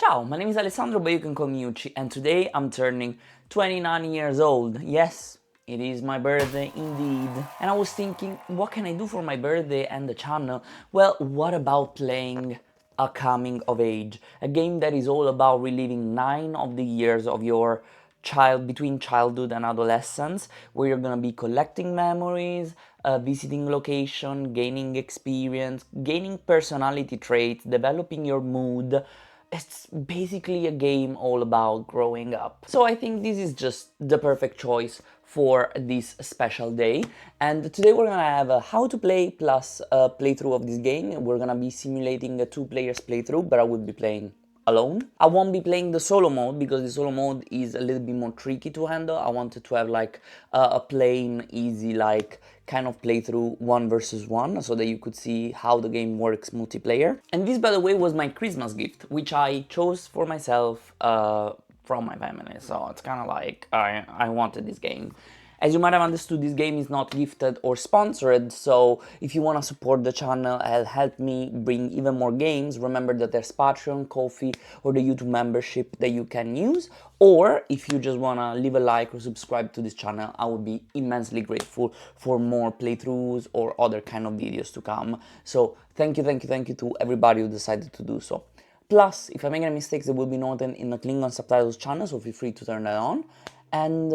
Ciao, my name is Alessandro, but you can call me Ucci, and today I'm turning 29 years old. Yes, it is my birthday indeed. And I was thinking, what can I do for my birthday and the channel? Well, what about playing a coming of age? A game that is all about reliving 9 of the years of your between childhood and adolescence, where you're gonna be collecting memories, visiting location, gaining experience, gaining personality traits, developing your mood. It's basically a game all about growing up. So I think this is just the perfect choice for this special day. And today we're gonna have a how to play plus a playthrough of this game. We're gonna be simulating a 2 players playthrough, but I will be playing alone. I won't be playing the solo mode because the solo mode is a little bit more tricky to handle. I wanted to have like a plain, easy, like kind of playthrough 1 versus 1 so that you could see how the game works multiplayer. And this, by the way, was my Christmas gift, which I chose for myself from my family. So it's kind of like I wanted this game. As you might have understood, this game is not gifted or sponsored, so if you want to support the channel and help me bring even more games, remember that there's Patreon, Ko-fi, or the YouTube membership that you can use. Or if you just want to leave a like or subscribe to this channel, I would be immensely grateful for more playthroughs or other kind of videos to come. So thank you to everybody who decided to do so. Plus, if I make any mistakes, they will be noted in the Klingon subtitles channel, so feel free to turn that on. And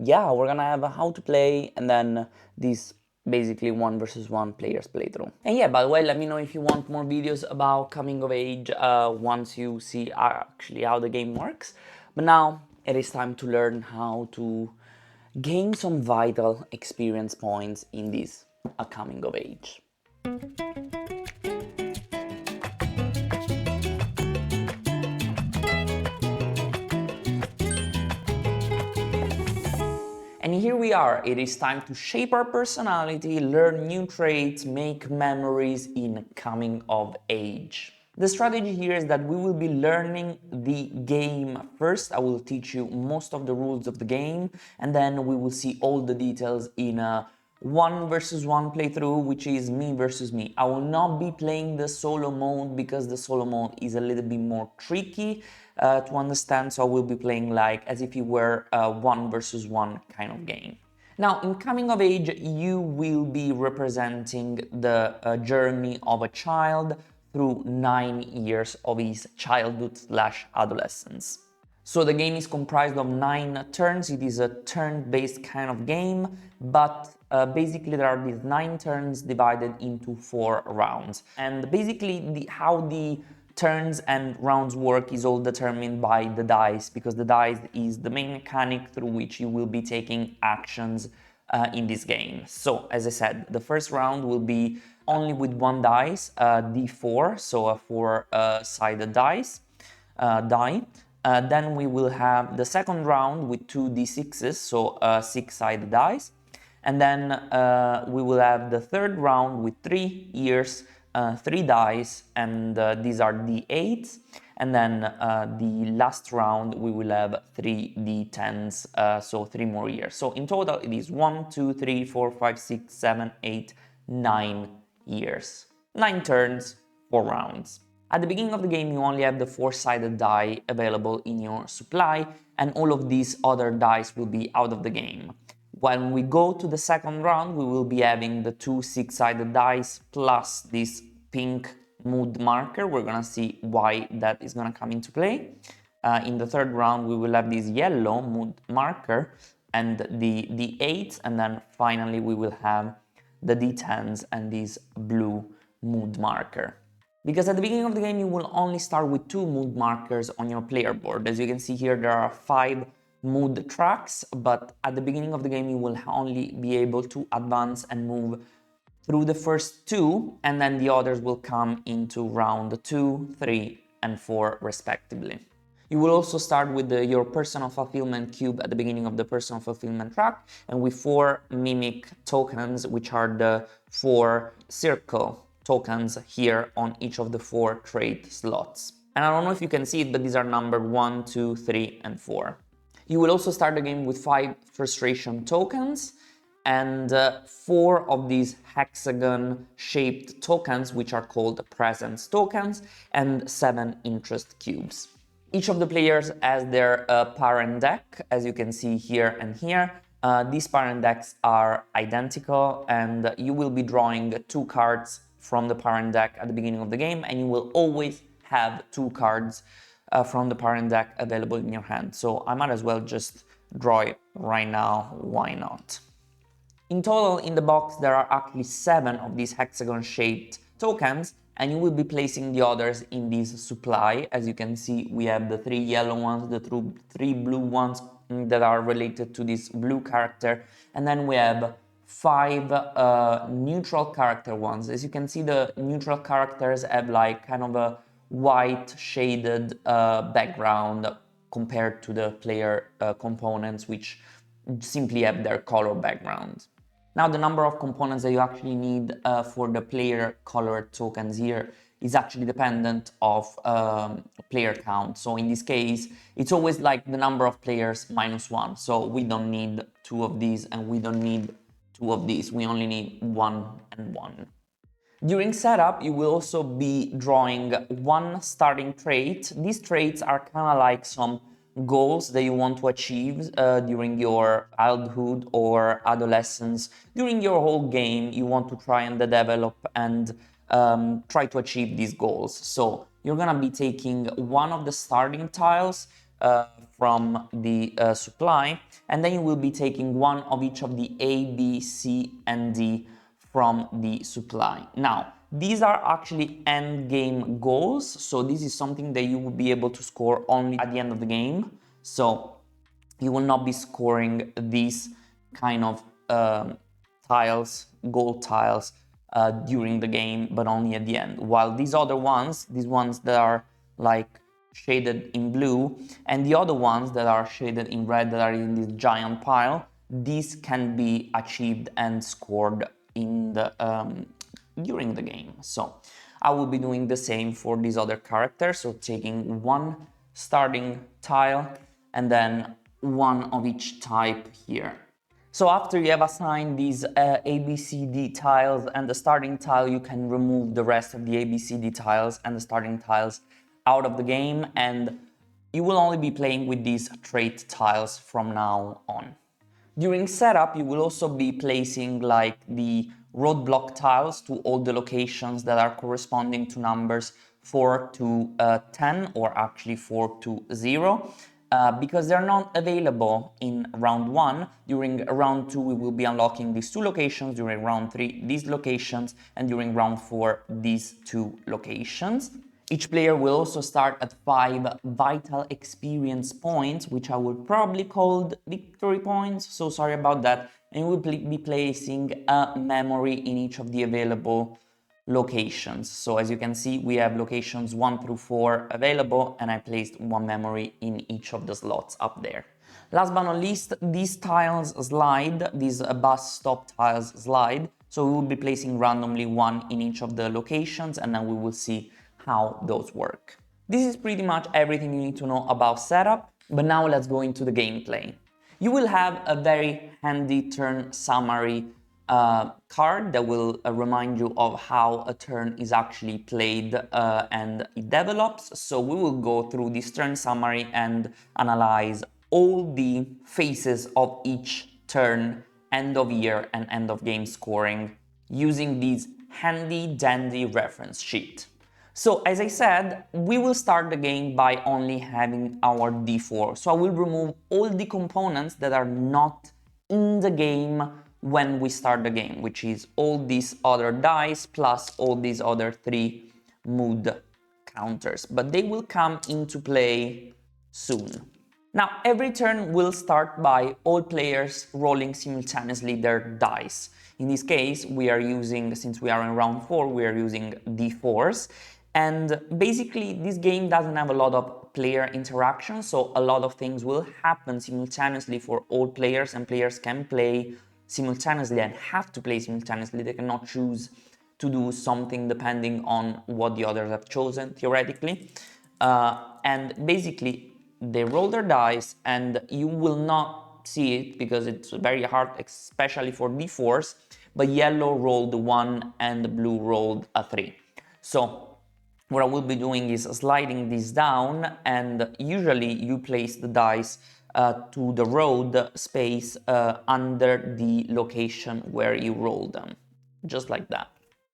yeah, we're gonna have a how to play and then this basically 1 versus 1 players playthrough. And yeah, by the way, let me know if you want more videos about coming of age once you see actually how the game works. But now it is time to learn how to gain some vital experience points in this coming of age. And here we are, it is time to shape our personality, learn new traits, make memories in coming of age. The strategy here is that we will be learning the game first. I will teach you most of the rules of the game, and then we will see all the details in a 1 versus 1 playthrough, which is me versus me. I will not be playing the solo mode because the solo mode is a little bit more tricky to understand, so I will be playing like as if it were a 1 versus 1 kind of game. Now, in coming of age, you will be representing the journey of a child through 9 years of his childhood/adolescence. So the game is comprised of 9 turns. It is a turn-based kind of game, but basically there are these 9 turns divided into 4 rounds. And basically how the turns and rounds work is all determined by the dice, because the dice is the main mechanic through which you will be taking actions in this game. So as I said, the first round will be only with 1 dice, d4, so a 4-sided die. Then we will have the second round with 2 d6s, so 6-sided dice. And then we will have the third round with 3 years, 3 dice, and these are d8s. And then the last round we will have 3 d10s, so 3 more years. So in total it is 1, 2, 3, 4, 5, 6, 7, 8, 9 years. 9 turns, 4 rounds. At the beginning of the game, you only have the 4-sided die available in your supply, and all of these other dice will be out of the game. When we go to the second round, we will be having the 2 6-sided dice plus this pink mood marker. We're gonna see why that is gonna come into play. In the third round, we will have this yellow mood marker and the d8s, and then finally we will have the d10s and this blue mood marker. Because at the beginning of the game you will only start with 2 mood markers on your player board. As you can see here, there are 5 mood tracks, but at the beginning of the game you will only be able to advance and move through the first 2, and then the others will come into round 2, 3, and 4 respectively. You will also start with your personal fulfillment cube at the beginning of the personal fulfillment track, and with 4 mimic tokens, which are the 4 circle tokens here on each of the 4 trait slots. And I don't know if you can see it, but these are numbered 1, 2, 3, and 4. You will also start the game with 5 frustration tokens and 4 of these hexagon-shaped tokens, which are called presence tokens, and 7 interest cubes. Each of the players has their parent deck, as you can see here and here. These parent decks are identical, and you will be drawing 2 cards from the parent deck at the beginning of the game, and you will always have 2 cards from the parent deck available in your hand. So I might as well just draw it right now, why not? In total, in the box, there are actually 7 of these hexagon-shaped tokens, and you will be placing the others in this supply. As you can see, we have the 3 yellow ones, the 3 blue ones that are related to this blue character, and then we have 5 neutral character ones. As you can see, the neutral characters have like kind of a white shaded background compared to the player components, which simply have their color background. Now, the number of components that you actually need for the player colored tokens here is actually dependent of player count. So in this case, it's always like the number of players -1. So we don't need 2 of these and we don't need 2 of these. We only need 1 and 1. During setup, you will also be drawing 1 starting trait. These traits are kind of like some goals that you want to achieve during your childhood or adolescence. During your whole game, you want to try and develop and try to achieve these goals. So you're gonna be taking 1 of the starting tiles from the supply, and then you will be taking 1 of each of the A, B, C, and D from the supply. Now, these are actually end game goals, so this is something that you will be able to score only at the end of the game. So you will not be scoring these kind of tiles, goal tiles, during the game, but only at the end. While these other ones, these ones that are like shaded in blue, and the other ones that are shaded in red that are in this giant pile, these can be achieved and scored in the during the game. So I will be doing the same for these other characters, so taking 1 starting tile and then 1 of each type here. So after you have assigned these A, B, C, D tiles and the starting tile, you can remove the rest of the A, B, C, D tiles and the starting tiles out of the game, and you will only be playing with these trait tiles from now on. During setup, you will also be placing like the roadblock tiles to all the locations that are corresponding to numbers 4 to 10, or actually 4 to 0. Because they're not available in round 1. During round 2, we will be unlocking these 2 locations, during round 3, these locations, and during round 4, these 2 locations. Each player will also start at 5 vital experience points, which I would probably call victory points, so sorry about that, and we will be placing a memory in each of the available locations. So as you can see, we have locations 1 through 4 available, and I placed 1 memory in each of the slots up there. Last but not least, these tiles slide, these bus stop tiles slide, so we will be placing randomly 1 in each of the locations, and then we will see how those work. This is pretty much everything you need to know about setup, but now let's go into the gameplay. You will have a very handy turn summary card that will remind you of how a turn is actually played and it develops. So we will go through this turn summary and analyze all the phases of each turn, end of year and end of game scoring using this handy dandy reference sheet. So as I said, we will start the game by only having our d4. So I will remove all the components that are not in the game when we start the game, which is all these other dice plus all these other 3 mood counters. But they will come into play soon. Now, every turn will start by all players rolling simultaneously their dice. In this case, we are using, since we are in round 4, we are using d4s. And basically, this game doesn't have a lot of player interaction, so a lot of things will happen simultaneously for all players, and players can play simultaneously and have to play simultaneously. They cannot choose to do something depending on what the others have chosen, theoretically. And basically, they roll their dice, and you will not see it because it's very hard, especially for d4s, but yellow rolled 1 and blue rolled a 3. So what I will be doing is sliding this down, and usually you place the dice to the road space under the location where you roll them, just like that.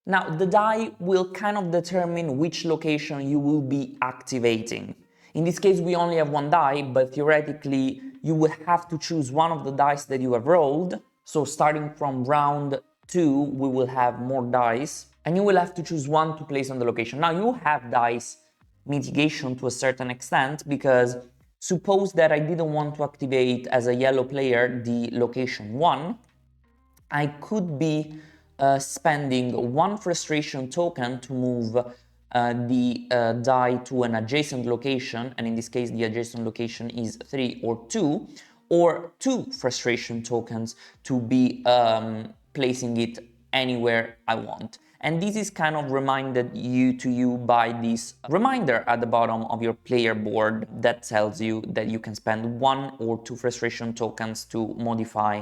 Now, the die will kind of determine which location you will be activating. In this case, we only have one die, but theoretically, you will have to choose one of the dice that you have rolled. So starting from round 2, we will have more dice, and you will have to choose one to place on the location. Now, you have dice mitigation to a certain extent, because suppose that I didn't want to activate as a yellow player the location 1, I could be spending one frustration token to move the die to an adjacent location, and in this case the adjacent location is 3 or 2, or 2 frustration tokens to be placing it anywhere I want. And this is kind of reminded to you by this reminder at the bottom of your player board that tells you that you can spend 1 or 2 frustration tokens to modify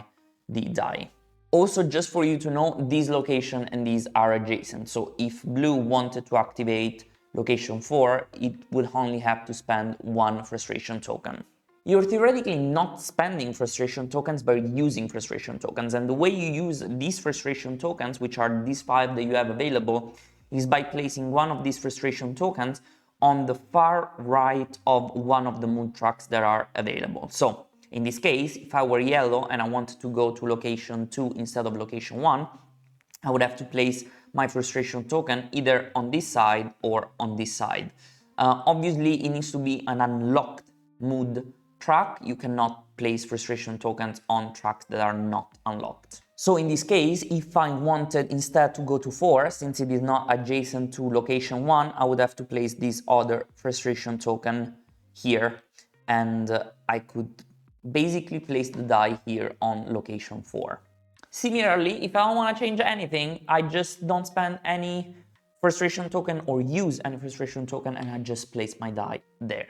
the die. Also, just for you to know, these location and these are adjacent. So if blue wanted to activate location 4, it would only have to spend 1 frustration token. You're theoretically not spending frustration tokens, but using frustration tokens. And the way you use these frustration tokens, which are these 5 that you have available, is by placing one of these frustration tokens on the far right of one of the moon tracks that are available. So in this case, if I were yellow and I wanted to go to location 2 instead of location 1, I would have to place my frustration token either on this side or on this side. Obviously, it needs to be an unlocked mood track. You cannot place frustration tokens on tracks that are not unlocked. So in this case, if I wanted instead to go to 4, since it is not adjacent to location 1, I would have to place this other frustration token here, and I could basically place the die here on location 4. Similarly, if I don't want to change anything, I just don't spend any frustration token or use any frustration token, and I just place my die there.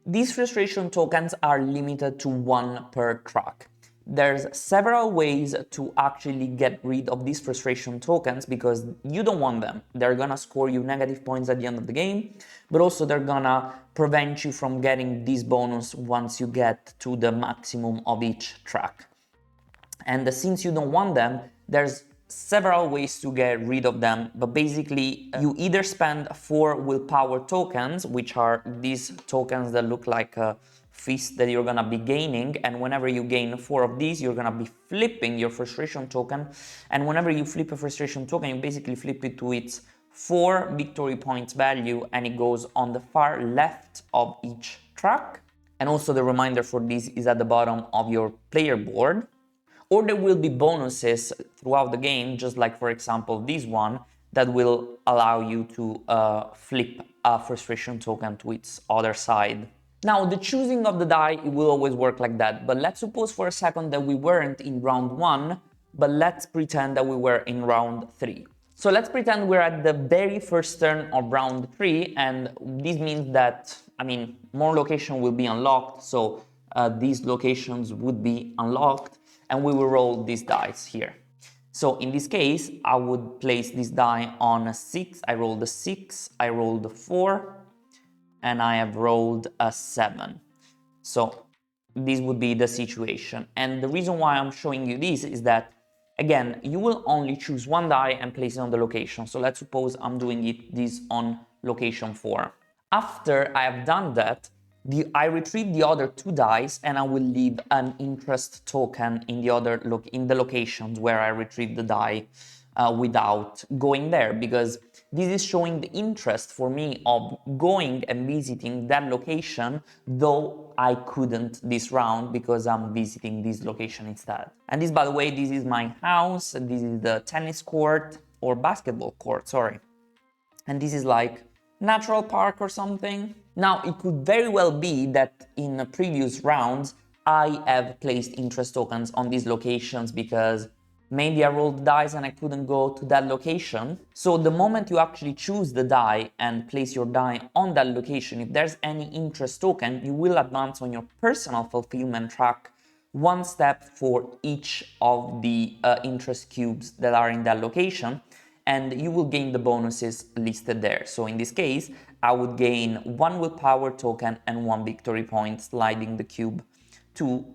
These frustration tokens are limited to 1 per track. There's several ways to actually get rid of these frustration tokens, because you don't want them. They're gonna score you negative points at the end of the game, but also they're gonna prevent you from getting this bonus once you get to the maximum of each track. And since you don't want them, there's several ways to get rid of them, but basically you either spend 4 willpower tokens, which are these tokens that look like a fist that you're gonna be gaining, and whenever you gain 4 of these, you're gonna be flipping your frustration token, and whenever you flip a frustration token, you basically flip it to its 4 victory points value, and it goes on the far left of each track. And also the reminder for this is at the bottom of your player board. Or there will be bonuses throughout the game, just like, for example, this one, that will allow you to flip a frustration token to its other side. Now, the choosing of the die, it will always work like that, but let's suppose for a second that we weren't in round 1, but let's pretend that we were in round 3. So let's pretend we're at the very first turn of round 3, and this means that, more locations will be unlocked, so these locations would be unlocked, and we will roll these dice here. So in this case, I would place this die on a 6. I rolled a 6, I rolled a 4, and I have rolled a 7. So this would be the situation. And the reason why I'm showing you this is that, again, you will only choose one die and place it on the location. So let's suppose I'm doing this on location 4. After I have done that, I retrieve the other 2 dice, and I will leave an interest token in the locations where I retrieve the die without going there, because this is showing the interest for me of going and visiting that location, though I couldn't this round because I'm visiting this location instead. And this, by the way, this is my house, this is the tennis court or basketball court, sorry. And this is like natural park or something. Now, it could very well be that in previous rounds, I have placed interest tokens on these locations because maybe I rolled dice and I couldn't go to that location. So the moment you actually choose the die and place your die on that location, if there's any interest token, you will advance on your personal fulfillment track 1 step for each of the interest cubes that are in that location, and you will gain the bonuses listed there. So in this case, I would gain 1 willpower token and 1 victory point, sliding the cube 2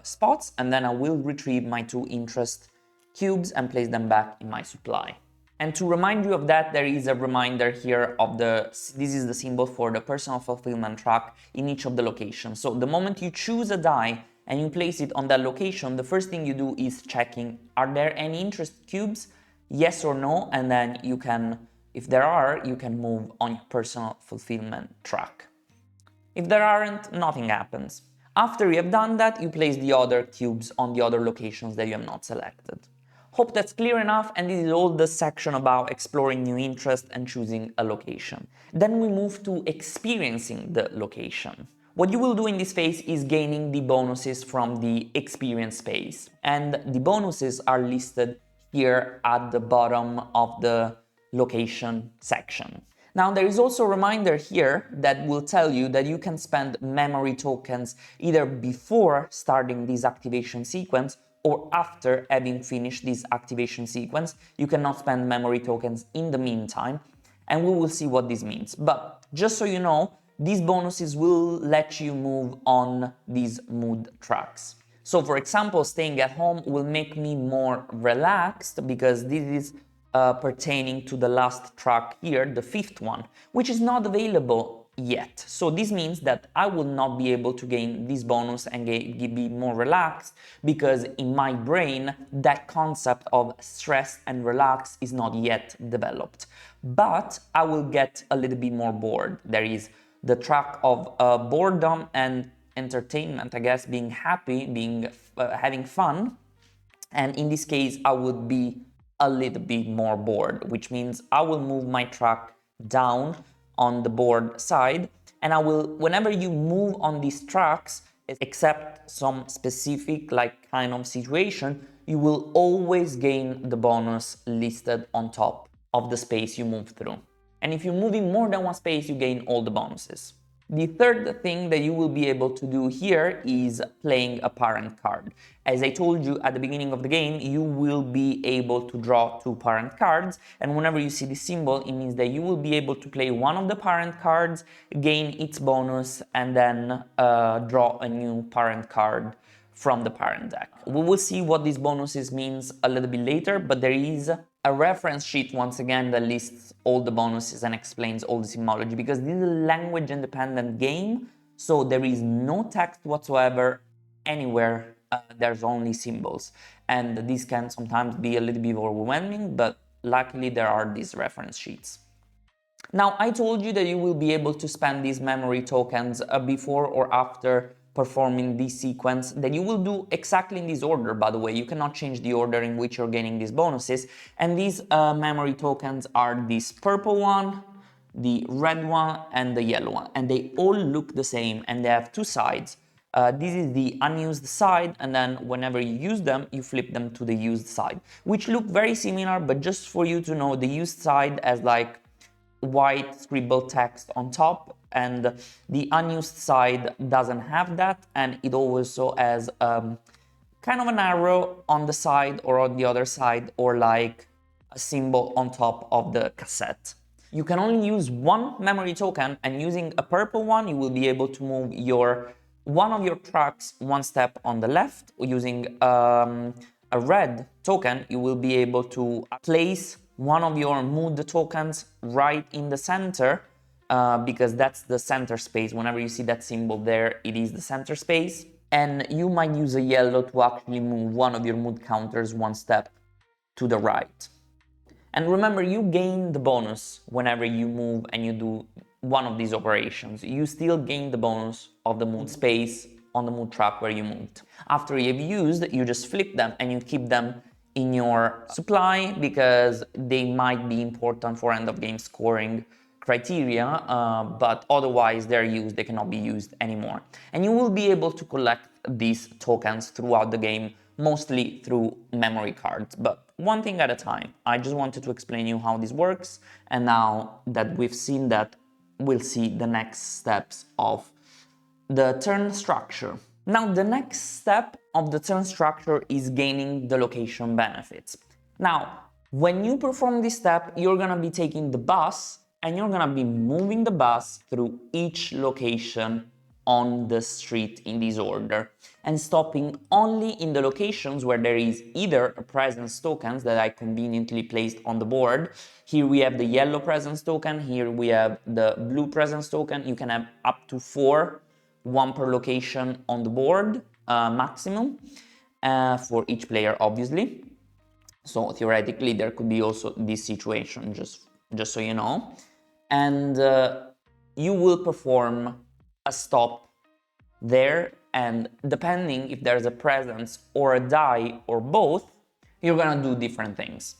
spots, and then I will retrieve my 2 interest cubes and place them back in my supply. And to remind you of that, there is a reminder here of this is the symbol for the personal fulfillment track in each of the locations. So the moment you choose a die and you place it on that location, the first thing you do is checking, are there any interest cubes? Yes or no, and then you can, if there are, you can move on your personal fulfillment track. If there aren't, nothing happens. After you have done that, you place the other cubes on the other locations that you have not selected. Hope that's clear enough, and this is all the section about exploring new interests and choosing a location. Then we move to experiencing the location. What you will do in this phase is gaining the bonuses from the experience phase, and the bonuses are listed here at the bottom of the location section. Now there is also a reminder here that will tell you that you can spend memory tokens either before starting this activation sequence or after having finished this activation sequence. You cannot spend memory tokens in the meantime, and we will see what this means. But just so you know, these bonuses will let you move on these mood tracks. So for example, staying at home will make me more relaxed because this is pertaining to the last track here, the 5th one, which is not available yet. So this means that I will not be able to gain this bonus and be more relaxed because in my brain that concept of stress and relax is not yet developed. But I will get a little bit more bored. There is the track of boredom and entertainment, I guess, being happy, having fun. And in this case, I would be a little bit more bored, which means I will move my track down on the board side, and I will, whenever you move on these tracks, except some specific like kind of situation, you will always gain the bonus listed on top of the space you move through. And if you move in more than one space, you gain all the bonuses. The third thing that you will be able to do here is playing a parent card. As I told you at the beginning of the game, you will be able to draw 2 parent cards, and whenever you see this symbol, it means that you will be able to play one of the parent cards, gain its bonus, and then draw a new parent card from the parent deck. We will see what these bonuses means a little bit later, but there is a reference sheet once again that lists all the bonuses and explains all the symbology, because this is a language independent game, so there is no text whatsoever anywhere. There's only symbols, and this can sometimes be a little bit overwhelming, but luckily there are these reference sheets. Now, I told you that you will be able to spend these memory tokens before or after performing this sequence, that you will do exactly in this order, by the way. You cannot change the order in which you're getting these bonuses. And these memory tokens are this purple one, the red one, and the yellow one. And they all look the same, and they have 2 sides. This is the unused side, and then whenever you use them, you flip them to the used side, which look very similar, but just for you to know, the used side has like white scribbled text on top, and the unused side doesn't have that, and it also has kind of an arrow on the side or on the other side, or like a symbol on top of the cassette. You can only use 1 memory token, and using a purple one, you will be able to move one of your tracks 1 step on the left. Using a red token, you will be able to place one of your mood tokens right in the center, because that's the center space. Whenever you see that symbol there, it is the center space. And you might use a yellow to actually move one of your mood counters 1 step to the right. And remember, you gain the bonus whenever you move and you do one of these operations. You still gain the bonus of the mood space on the mood track where you moved. After you've used, you just flip them and you keep them in your supply, because they might be important for end of game scoring criteria, but otherwise they're used, they cannot be used anymore. And you will be able to collect these tokens throughout the game, mostly through memory cards, but one thing at a time. I just wanted to explain you how this works, and now that we've seen that, we'll see the next steps of the turn structure. Now, the next step of the turn structure is gaining the location benefits. Now, when you perform this step, you're gonna be taking the bus, and you're gonna be moving the bus through each location on the street in this order, and stopping only in the locations where there is either a presence tokens that I conveniently placed on the board. Here we have the yellow presence token, here we have the blue presence token. You can have up to 4, 1 per location on the board, maximum, for each player, obviously. So theoretically, there could be also this situation, just so you know. And you will perform a stop there, and depending if there's a presence or a die or both, you're gonna do different things.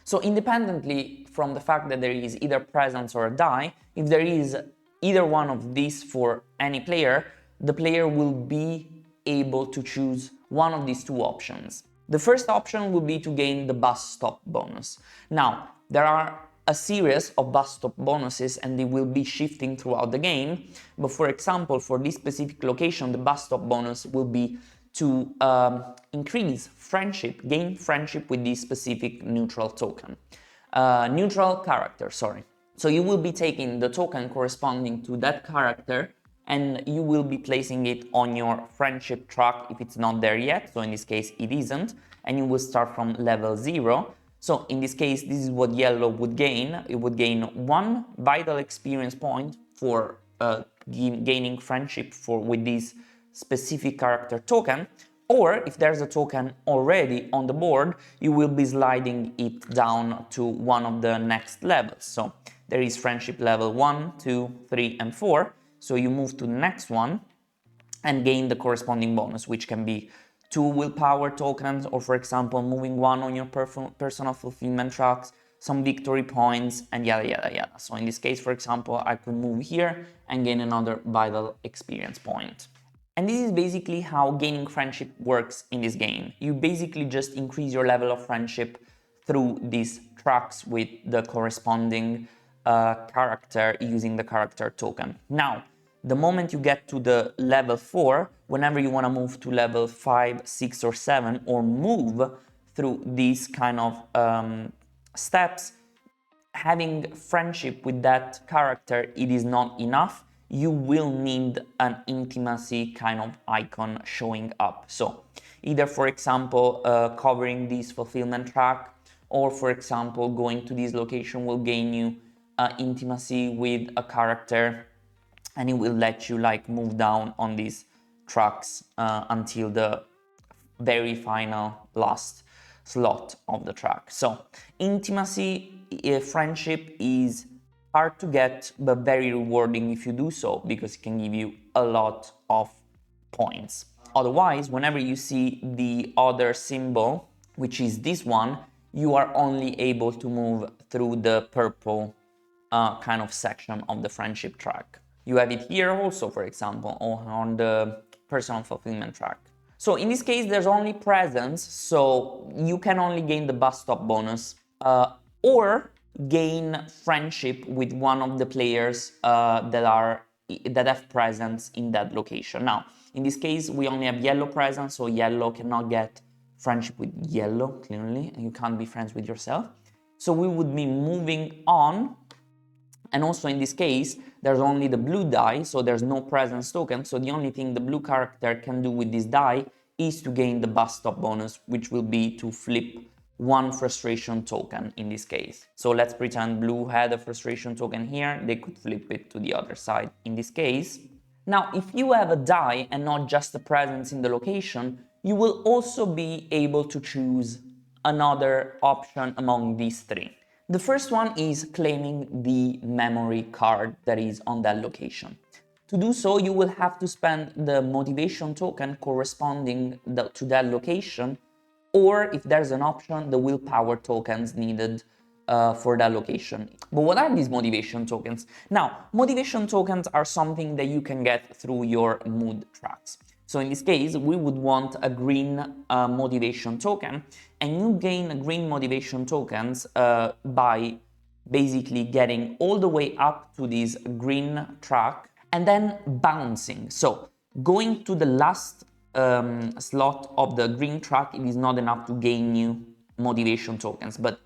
So independently from the fact that there is either presence or a die, if there is either one of these for any player, the player will be able to choose one of these 2 options. The first option will be to gain the bus stop bonus. Now, there are a series of bus stop bonuses and they will be shifting throughout the game, but for example, for this specific location, the bus stop bonus will be to increase friendship, gain friendship with this specific neutral token. Neutral character, sorry. So you will be taking the token corresponding to that character and you will be placing it on your friendship track if it's not there yet. So in this case, it isn't, and you will start from level 0. So in this case, this is what yellow would gain. It would gain 1 vital experience point for gaining friendship with this specific character token, or if there's a token already on the board, you will be sliding it down to one of the next levels. So there is friendship level 1, 2, 3, and 4. So you move to the next one and gain the corresponding bonus, which can be 2 willpower tokens, or for example, moving 1 on your personal fulfillment tracks, some victory points, and yada yada yada. So in this case, for example, I could move here and gain another vital experience point. And this is basically how gaining friendship works in this game. You basically just increase your level of friendship through these tracks with the corresponding character using the character token. Now, the moment you get to the level 4, whenever you want to move to level 5, 6, or 7, or move through these kind of steps, having friendship with that character, it is not enough. You will need an intimacy kind of icon showing up. So either, for example, covering this fulfillment track, or for example, going to this location will gain you intimacy with a character, and it will let you like move down on these tracks until the very final last slot of the track. So intimacy, friendship is hard to get, but very rewarding if you do so, because it can give you a lot of points. Otherwise, whenever you see the other symbol, which is this one, you are only able to move through the purple kind of section of the friendship track. You have it here also, for example, or on the personal fulfillment track. So in this case, there's only presence, so you can only gain the bus stop bonus, or gain friendship with one of the players that have presence in that location. Now, in this case, we only have yellow presence, so yellow cannot get friendship with yellow, clearly, and you can't be friends with yourself. So we would be moving on, and also in this case, there's only the blue die, so there's no presence token, so the only thing the blue character can do with this die is to gain the bus stop bonus, which will be to flip 1 frustration token in this case. So let's pretend blue had a frustration token here, they could flip it to the other side in this case. Now, if you have a die and not just a presence in the location, you will also be able to choose another option among these 3. The first one is claiming the memory card that is on that location. To do so, you will have to spend the motivation token corresponding to that location, or if there's an option, the willpower tokens needed for that location. But what are these motivation tokens? Now, motivation tokens are something that you can get through your mood tracks. So in this case, we would want a green motivation token, and you gain green motivation tokens by basically getting all the way up to this green track and then bouncing. So going to the last slot of the green track, it is not enough to gain you motivation tokens, but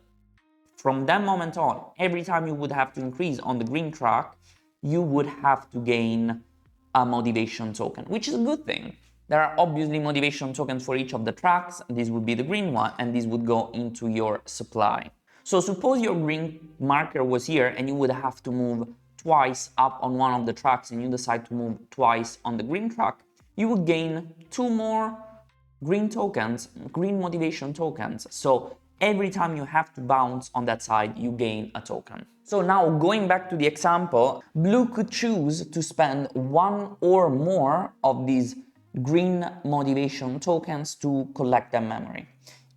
From that moment on, every time you would have to increase on the green track, you would have to gain a motivation token, which is a good thing. There are obviously motivation tokens for each of the tracks. This would be the green one, and this would go into your supply. So suppose your green marker was here and you would have to move twice up on one of the tracks, and you decide to move twice on the green track, you would gain 2 more green tokens, green motivation tokens. So every time you have to bounce on that side, you gain a token. So now going back to the example, blue could choose to spend 1 or more of these green motivation tokens to collect their memory.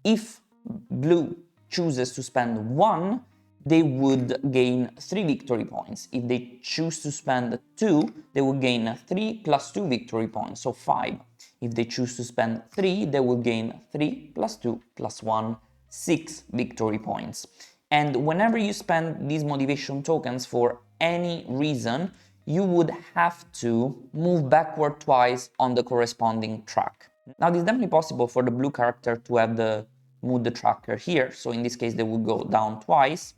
If blue chooses to spend 1, they would gain 3 victory points. If they choose to spend 2, they will gain 3 plus 2 victory points, so 5. If they choose to spend 3, they will gain 3 plus 2 plus 1, 6 victory points. And whenever you spend these motivation tokens for any reason, you would have to move backward twice on the corresponding track. Now, this is definitely possible for the blue character to have the mood tracker here. So in this case, they would go down twice,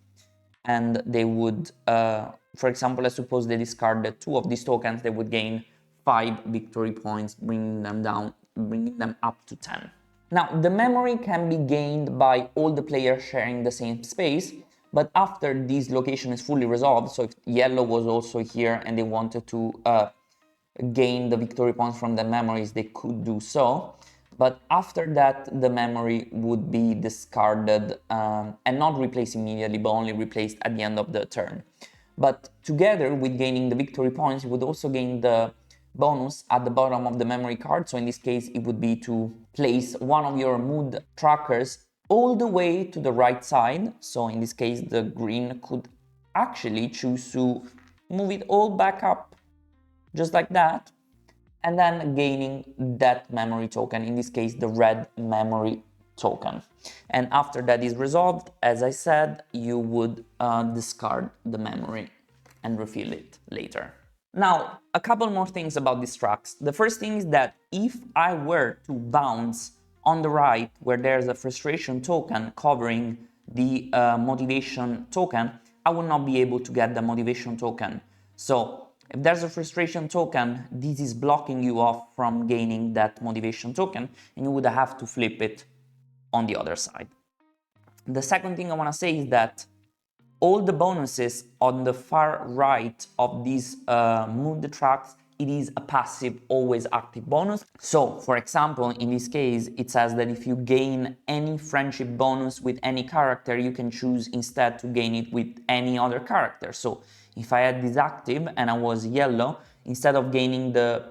and they would, for example, let's suppose they discarded 2 of these tokens, they would gain 5 victory points, bringing them up to 10. Now, the memory can be gained by all the players sharing the same space, but after this location is fully resolved, so if yellow was also here and they wanted to gain the victory points from the memories, they could do so. But after that, the memory would be discarded and not replaced immediately, but only replaced at the end of the turn. But together with gaining the victory points, you would also gain the bonus at the bottom of the memory card. So in this case, it would be to place one of your mood trackers all the way to the right side. So in this case, the green could actually choose to move it all back up, just like that, and then gaining that memory token, in this case, the red memory token. And after that is resolved, as I said, you would discard the memory and refill it later. Now, a couple more things about these tracks. The first thing is that if I were to bounce on the right where there's a frustration token covering the motivation token, I will not be able to get the motivation token. So if there's a frustration token, this is blocking you off from gaining that motivation token, and you would have to flip it on the other side. The second thing I want to say is that all the bonuses on the far right of these mood tracks, it is a passive, always active bonus. So, for example, in this case, it says that if you gain any friendship bonus with any character, you can choose instead to gain it with any other character. So, if I had this active and I was yellow, instead of gaining the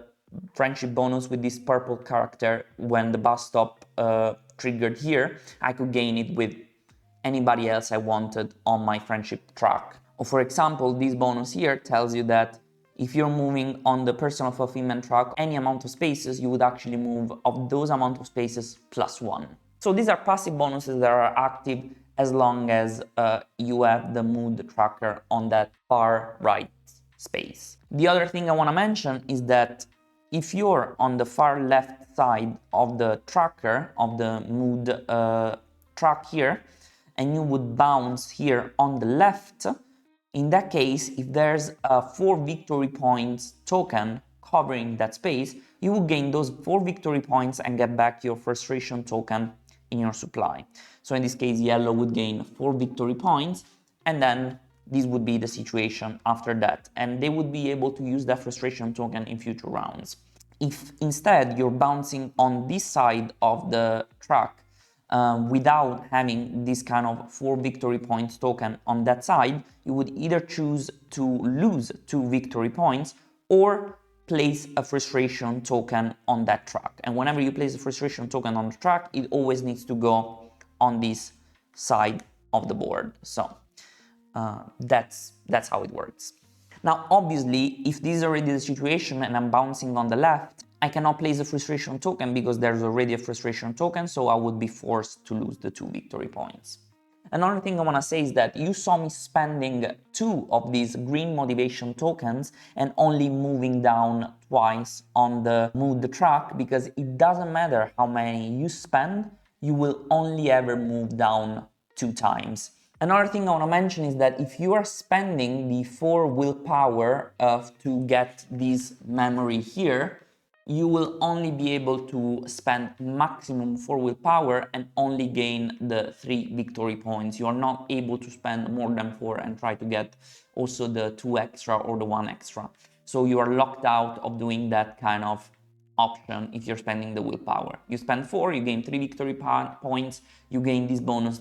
friendship bonus with this purple character when the bus stop triggered here, I could gain it with anybody else I wanted on my friendship track. Or for example, this bonus here tells you that if you're moving on the personal fulfillment track any amount of spaces, you would actually move of those amount of spaces plus 1. So these are passive bonuses that are active as long as you have the mood tracker on that far right space. The other thing I want to mention is that if you're on the far left side of the tracker, of the mood track here, and you would bounce here on the left, in that case, if there's a 4 victory points token covering that space, you will gain those 4 victory points and get back your frustration token in your supply. So in this case, yellow would gain 4 victory points, and then this would be the situation after that, and they would be able to use that frustration token in future rounds. If instead you're bouncing on this side of the track, without having this kind of 4 victory points token on that side, you would either choose to lose 2 victory points or place a frustration token on that track. And whenever you place a frustration token on the track, it always needs to go on this side of the board. So that's how it works. Now, obviously, if this is already the situation and I'm bouncing on the left, I cannot place a frustration token because there's already a frustration token, so I would be forced to lose the 2 victory points. Another thing I want to say is that you saw me spending 2 of these green motivation tokens and only moving down twice on the mood track, because it doesn't matter how many you spend, you will only ever move down 2 times. Another thing I want to mention is that if you are spending the 4 willpower to get this memory here, you will only be able to spend maximum 4 willpower and only gain the 3 victory points. You are not able to spend more than 4 and try to get also the 2 extra or the 1 extra. So you are locked out of doing that kind of option if you're spending the willpower. You spend 4, you gain 3 victory points, you gain this bonus,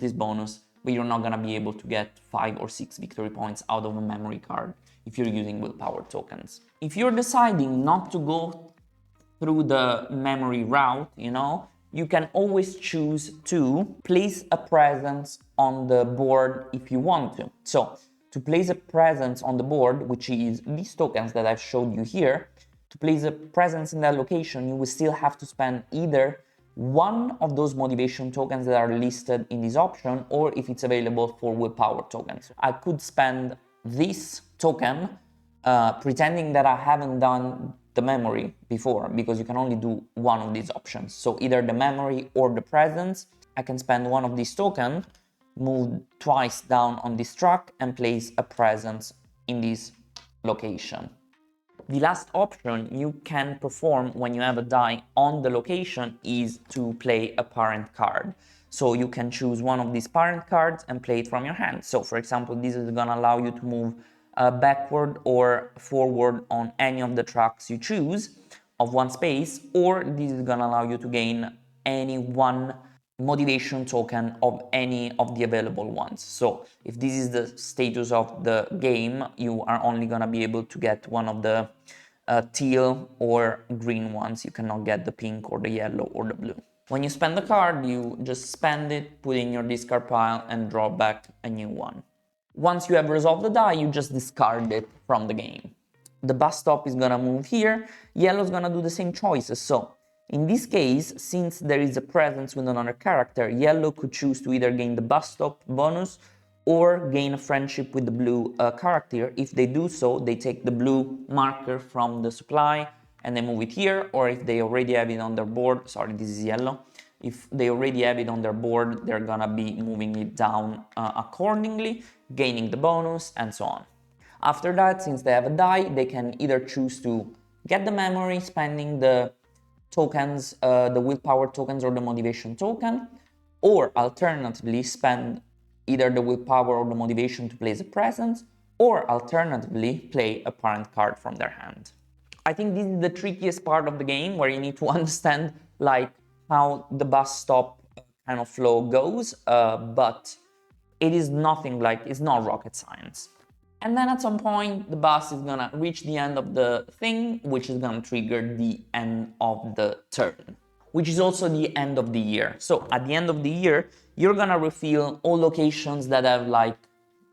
but you're not gonna be able to get 5 or 6 victory points out of a memory card if you're using willpower tokens. If you're deciding not to go through the memory route, you can always choose to place a presence on the board if you want to. So to place a presence on the board, which is these tokens that I've showed you here, to place a presence in that location, you will still have to spend either one of those motivation tokens that are listed in this option, or if it's available for willpower tokens. I could spend this token pretending that I haven't done the memory before, because you can only do one of these options. So either the memory or the presence. I can spend one of these tokens, move twice down on this track and place a presence in this location. The last option you can perform when you have a die on the location is to play a parent card. So you can choose one of these parent cards and play it from your hand. So for example, this is gonna allow you to move backward or forward on any of the tracks you choose of one space, or this is gonna allow you to gain any one motivation token of any of the available ones. So if this is the status of the game, you are only gonna be able to get one of the teal or green ones. You cannot get the pink or the yellow or the blue. When you spend the card, you just spend it, put it in your discard pile and draw back a new one. Once you have resolved the die, you just discard it from the game. The bus stop is gonna move here. Yellow's gonna do the same choices. So in this case, since there is a presence with another character, Yellow could choose to either gain the bus stop bonus or gain a friendship with the blue character. If they do so, they take the blue marker from the supply and they move it here, or if they already have it on their board, sorry, this is Yellow. If they already have it on their board, they're gonna be moving it down accordingly, gaining the bonus and so on. After that, since they have a die, they can either choose to get the memory, spending the tokens, the willpower tokens or the motivation token, or alternatively spend either the willpower or the motivation to place a presence, or alternatively play a parent card from their hand. I think this is the trickiest part of the game, where you need to understand like how the bus stop kind of flow goes, but it is nothing like, it's not rocket science. And then at some point, the bus is gonna reach the end of the thing, which is gonna trigger the end of the turn, which is also the end of the year. So at the end of the year, you're gonna refill all locations that have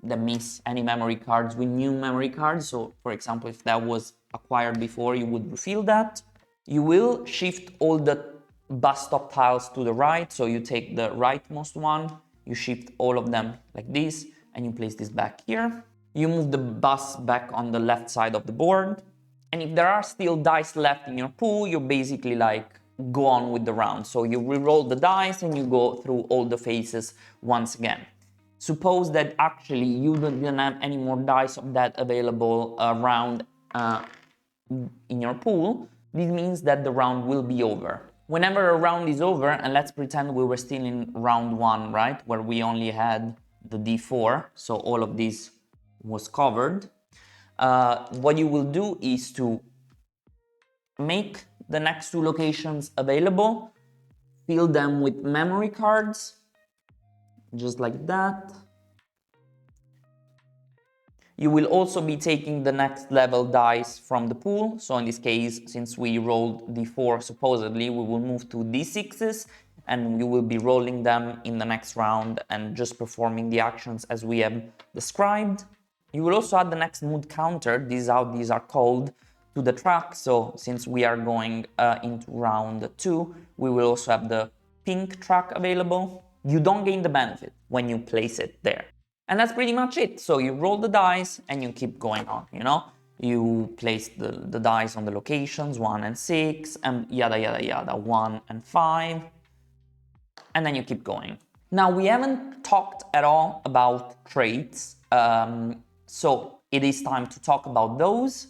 that miss any memory cards with new memory cards. So for example, if that was acquired before, you would refill that. You will shift all the bus stop tiles to the right. So you take the rightmost one, you shift all of them like this, and you place this back here. You move the bus back on the left side of the board. And if there are still dice left in your pool, you basically go on with the round. So you re-roll the dice and you go through all the phases once again. Suppose that actually you didn't have any more dice of that available round in your pool. This means that the round will be over. Whenever a round is over, and let's pretend we were still in round 1, right? Where we only had the D4, so all of these was covered. What you will do is to make the next 2 locations available, fill them with memory cards, just like that. You will also be taking the next level dice from the pool. So in this case, since we rolled D4 supposedly, we will move to D6s and you will be rolling them in the next round and just performing the actions as we have described. You will also add the next mood counter, this is how these are called, to the track. So since we are going into round 2, we will also have the pink track available. You don't gain the benefit when you place it there. And that's pretty much it. So you roll the dice and you keep going on, You place the dice on the locations 1 and 6 and yada yada yada, 1 and 5. And then you keep going. Now, we haven't talked at all about traits, so it is time to talk about those.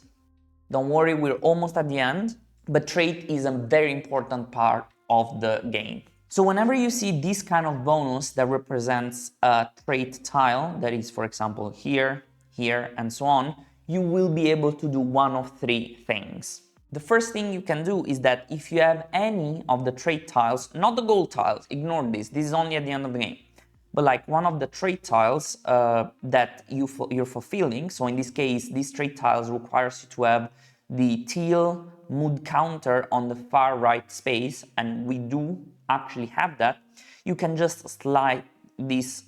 Don't worry, we're almost at the end, but trait is a very important part of the game. So whenever you see this kind of bonus that represents a trait tile, that is, for example, here, here, and so on, you will be able to do one of three things. The first thing you can do is that if you have any of the trait tiles, not the gold tiles, ignore this is only at the end of the game, but like one of the trait tiles that you're fulfilling, so in this case, these trait tiles requires you to have the teal mood counter on the far right space, and we do actually have that. You can just slide this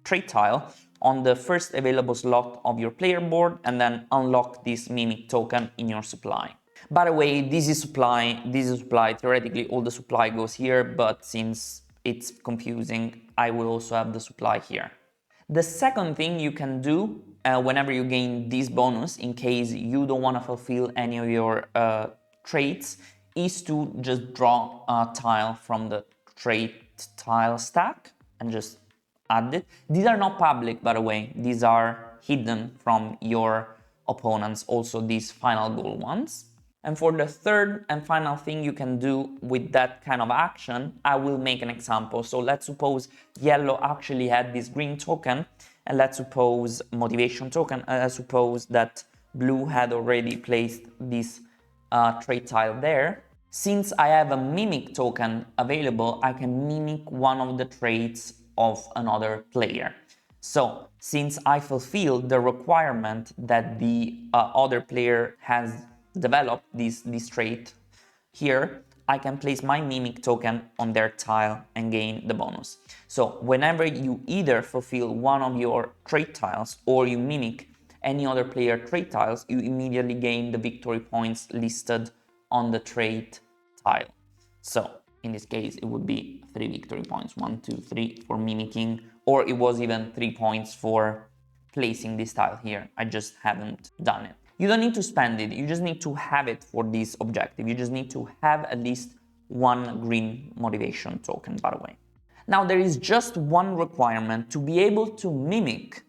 trait tile on the first available slot of your player board and then unlock this mimic token in your supply. By the way, this is supply, theoretically all the supply goes here, but since it's confusing, I will also have the supply here. The second thing you can do whenever you gain this bonus, in case you don't want to fulfill any of your traits, is to just draw a tile from the trait tile stack and just add it. These are not public, by the way. These are hidden from your opponents, also these final goal ones. And for the third and final thing you can do with that kind of action, I will make an example. So let's suppose yellow actually had this green token, and let's suppose motivation token, and let's suppose that blue had already placed this trait tile there. Since I have a mimic token available, I can mimic one of the traits of another player. So since I fulfill the requirement that the other player has developed this trait here, I can place my mimic token on their tile and gain the bonus. So whenever you either fulfill one of your trait tiles or you mimic any other player trait tiles, you immediately gain the victory points listed on the trait tile. So in this case, it would be 3 victory points, 1, 2, 3 for mimicking, or it was even 3 points for placing this tile here. I just haven't done it. You don't need to spend it, you just need to have it for this objective. You just need to have at least one green motivation token, by the way. Now, there is just one requirement. To be able to mimic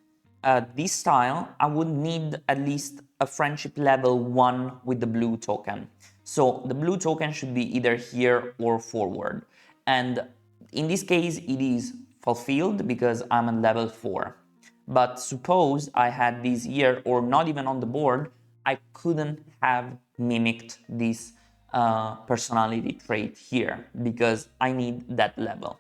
this style, I would need at least a friendship level 1 with the blue token. So the blue token should be either here or forward. And in this case, it is fulfilled because I'm at level 4. But suppose I had this here or not even on the board, I couldn't have mimicked this personality trait here because I need that level.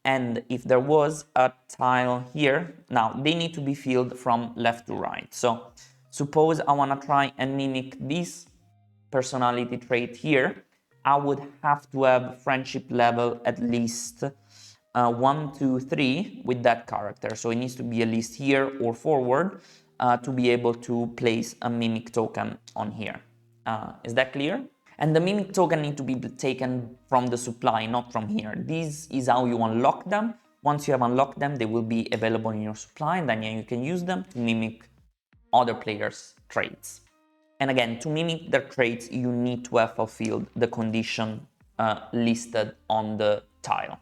And if there was a tile here, now they need to be filled from left to right. So suppose I want to try and mimic this personality trait here, I would have to have friendship level at least 1, 2, 3 with that character. So it needs to be at least here or forward to be able to place a mimic token on here. Is that clear? And the mimic token need to be taken from the supply, not from here. This is how you unlock them. Once you have unlocked them, they will be available in your supply, and then you can use them to mimic other players' traits. And again, to mimic their traits, you need to have fulfilled the condition listed on the tile.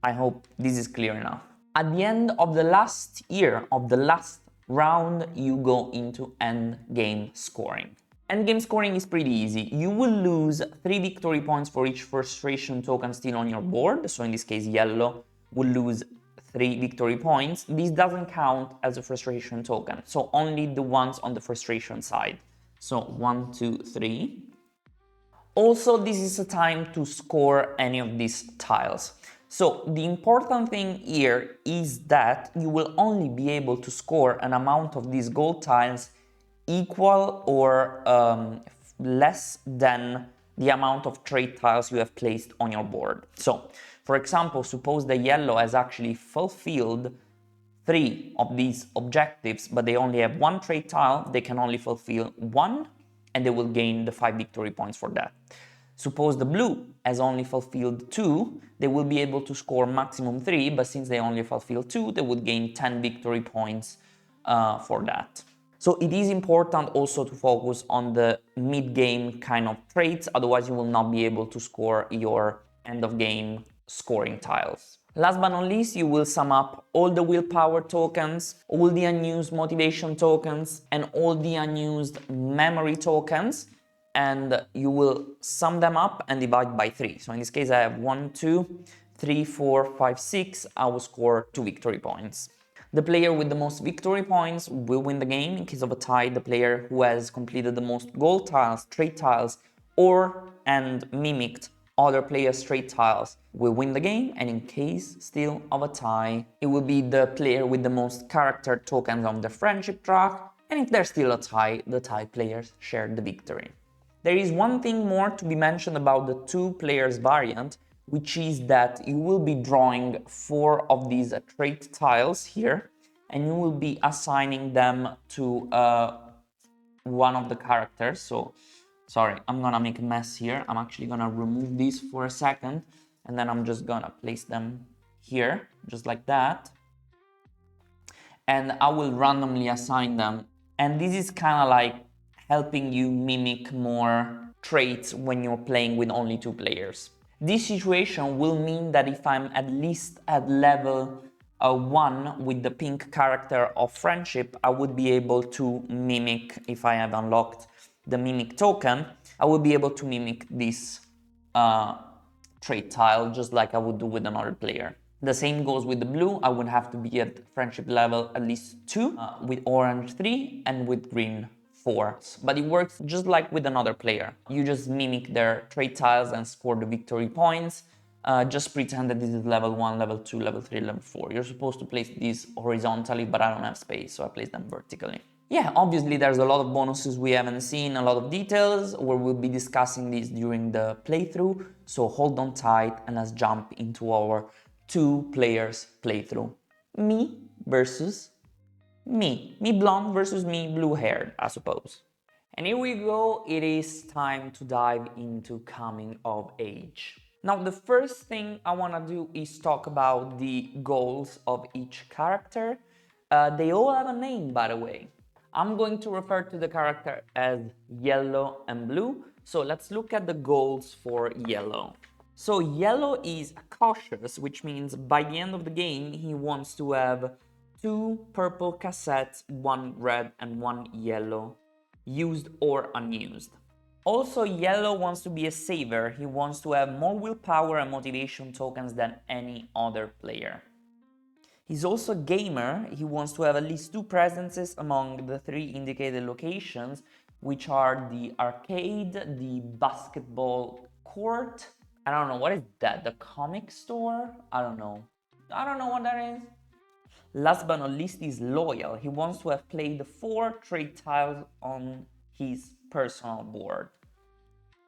I hope this is clear enough. At the end of the last year, of the last round, you go into end game scoring. Endgame scoring is pretty easy. You will lose 3 victory points for each frustration token still on your board. So in this case, yellow will lose 3 victory points. This doesn't count as a frustration token, so only the ones on the frustration side. So 1, 2, 3. Also, this is a time to score any of these tiles. So the important thing here is that you will only be able to score an amount of these gold tiles equal or less than the amount of trait tiles you have placed on your board. So, for example, suppose the yellow has actually fulfilled 3 of these objectives, but they only have 1 trait tile, they can only fulfill 1, and they will gain the 5 victory points for that. Suppose the blue has only fulfilled 2, they will be able to score maximum 3, but since they only fulfilled 2, they would gain 10 victory points for that. So it is important also to focus on the mid-game kind of traits, otherwise you will not be able to score your end of game scoring tiles. Last but not least, you will sum up all the willpower tokens, all the unused motivation tokens, and all the unused memory tokens, and you will sum them up and divide by 3. So in this case, I have 1, 2, 3, 4, 5, 6. I will score 2 victory points. The player with the most victory points will win the game. In case of a tie, the player who has completed the most gold tiles, trait tiles, and mimicked other players' trait tiles will win the game, and in case still of a tie, it will be the player with the most character tokens on the friendship track, and if there's still a tie, the tie players share the victory. There is one thing more to be mentioned about the 2 players variant, which is that you will be drawing 4 of these trait tiles here, and you will be assigning them to one of the characters. So sorry, I'm gonna make a mess here. I'm actually gonna remove these for a second, and then I'm just gonna place them here, just like that. And I will randomly assign them. And this is kind of like helping you mimic more traits when you're playing with only 2 players. This situation will mean that if I'm at least at level 1 with the pink character of friendship, I would be able to mimic, if I have unlocked the mimic token, I will be able to mimic this trait tile just like I would do with another player. The same goes with the blue. I would have to be at friendship level at least 2, with orange 3 and with green 4. But it works just like with another player. You just mimic their trait tiles and score the victory points. Just pretend that this is level 1, level 2, level 3, level 4. You're supposed to place these horizontally, but I don't have space, so I place them vertically. Yeah, obviously there's a lot of bonuses we haven't seen, a lot of details, where we'll be discussing this during the playthrough, so hold on tight and let's jump into our 2 players playthrough. Me versus me. Me blonde versus me blue haired, I suppose. And here we go, it is time to dive into coming of age. Now, the first thing I want to do is talk about the goals of each character. They all have a name, by the way. I'm going to refer to the character as yellow and blue. So let's look at the goals for yellow. So yellow is cautious, which means by the end of the game, he wants to have 2 purple cassettes, 1 red and 1 yellow, used or unused. Also, yellow wants to be a saver. He wants to have more willpower and motivation tokens than any other player. He's also a gamer. He wants to have at least 2 presences among the 3 indicated locations, which are the arcade, the basketball court. I don't know, what is that? The comic store? I don't know what that is. Last but not least is loyal. He wants to have played the 4 trait tiles on his personal board.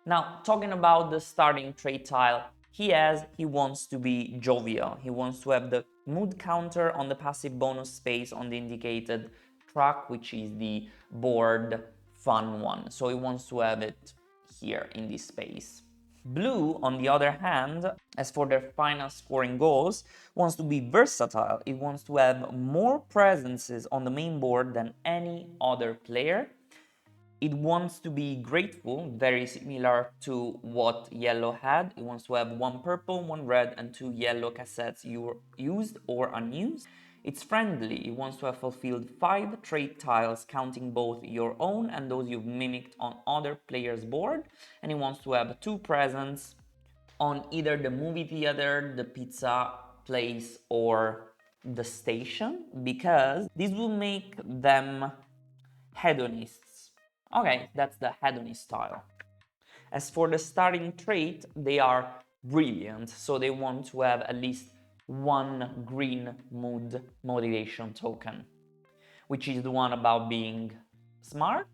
Now, talking about the starting trait tile, he wants to be jovial. He wants to have the mood counter on the passive bonus space on the indicated track, which is the board fun one. So he wants to have it here in this space. Blue, on the other hand, as for their final scoring goals, wants to be versatile. It wants to have more presences on the main board than any other player. It wants to be grateful, very similar to what yellow had. It wants to have 1 purple, 1 red, and 2 yellow cassettes used or unused. It's friendly. It wants to have fulfilled 5 trait tiles, counting both your own and those you've mimicked on other players' board. And it wants to have 2 presents on either the movie theater, the pizza place, or the station, because this will make them hedonists. Okay, that's the hedonist style. As for the starting trait, they are brilliant, so they want to have at least 1 green mood motivation token, which is the one about being smart.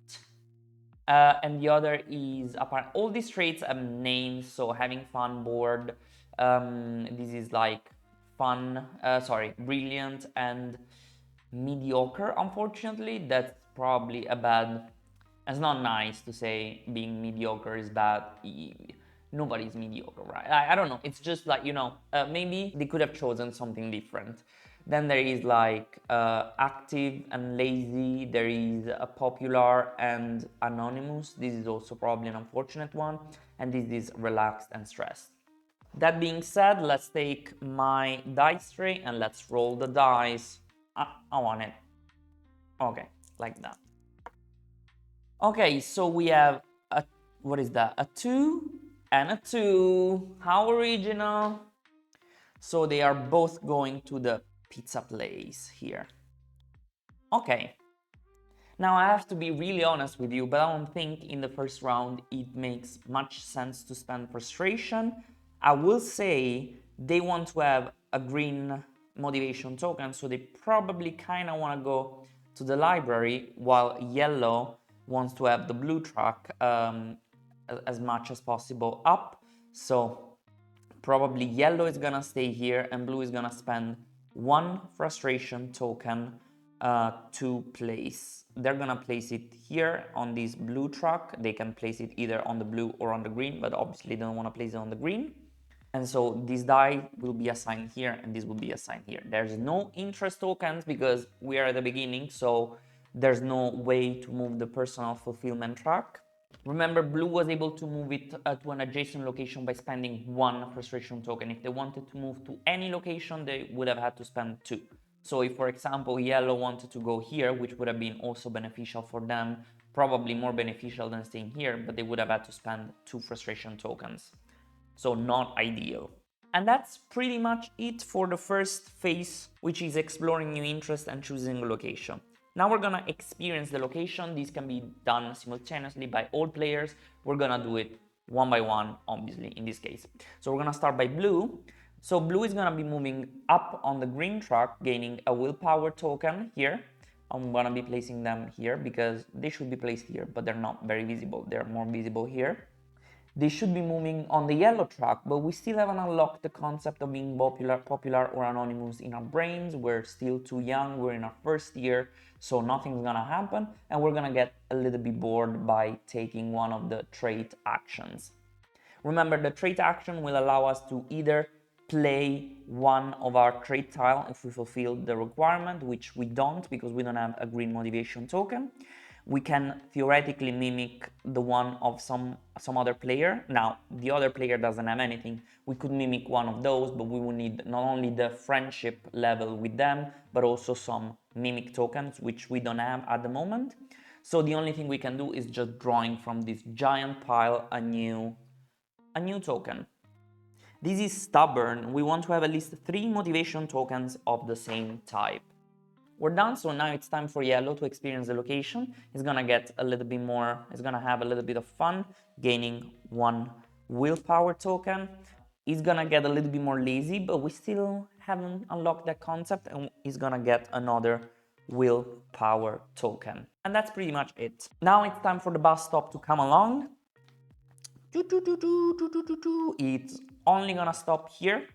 And the other is apart. All these traits have names, so having fun board. This is like fun, brilliant and mediocre. Unfortunately, that's probably a bad. It's not nice to say being mediocre is bad. Nobody's mediocre, right? I don't know. It's just like, maybe they could have chosen something different. Then there is like active and lazy. There is a popular and anonymous. This is also probably an unfortunate one. And this is relaxed and stressed. That being said, let's take my dice tray and let's roll the dice. I want it. Okay, like that. Okay, so we have a, what is that? A 2 and a 2. How original. So they are both going to the pizza place here. Okay. Now I have to be really honest with you, but I don't think in the first round it makes much sense to spend frustration. I will say they want to have a green motivation token, so they probably kind of want to go to the library, while yellow wants to have the blue track as much as possible up. So probably yellow is gonna stay here and blue is gonna spend one frustration token to place. They're gonna place it here on this blue truck. They can place it either on the blue or on the green, but obviously they don't want to place it on the green. And so this die will be assigned here and this will be assigned here. There's no interest tokens because we are at the beginning, so there's no way to move the personal fulfillment track. Remember, blue was able to move it to an adjacent location by spending one frustration token. If they wanted to move to any location, they would have had to spend two. So if, for example, yellow wanted to go here, which would have been also beneficial for them, probably more beneficial than staying here, but they would have had to spend two frustration tokens. So not ideal. And that's pretty much it for the first phase, which is exploring new interests and choosing a location. Now we're gonna experience the location. This can be done simultaneously by all players. We're gonna do it one by one, obviously, in this case. So we're gonna start by blue. So blue is gonna be moving up on the green track, gaining a willpower token here. I'm gonna be placing them here because they should be placed here, but they're not very visible. They're more visible here. They should be moving on the yellow track, but we still haven't unlocked the concept of being popular or anonymous in our brains. We're still too young, we're in our first year, so nothing's gonna happen, and we're gonna get a little bit bored by taking one of the trait actions. Remember, the trait action will allow us to either play one of our trait tile if we fulfill the requirement, which we don't because we don't have a green motivation token. We can theoretically mimic the one of some other player. Now, the other player doesn't have anything. We could mimic one of those, but we will need not only the friendship level with them, but also some mimic tokens, which we don't have at the moment. So the only thing we can do is just drawing from this giant pile a new token. This is stubborn. We want to have at least 3 motivation tokens of the same type. We're done, so now it's time for yellow to experience the location. It's gonna get a little bit more, it's gonna have a little bit of fun, gaining 1 willpower token. It's gonna get a little bit more lazy, but we still haven't unlocked that concept, and it's gonna get another willpower token. And that's pretty much it. Now it's time for the bus stop to come along. It's only gonna stop here.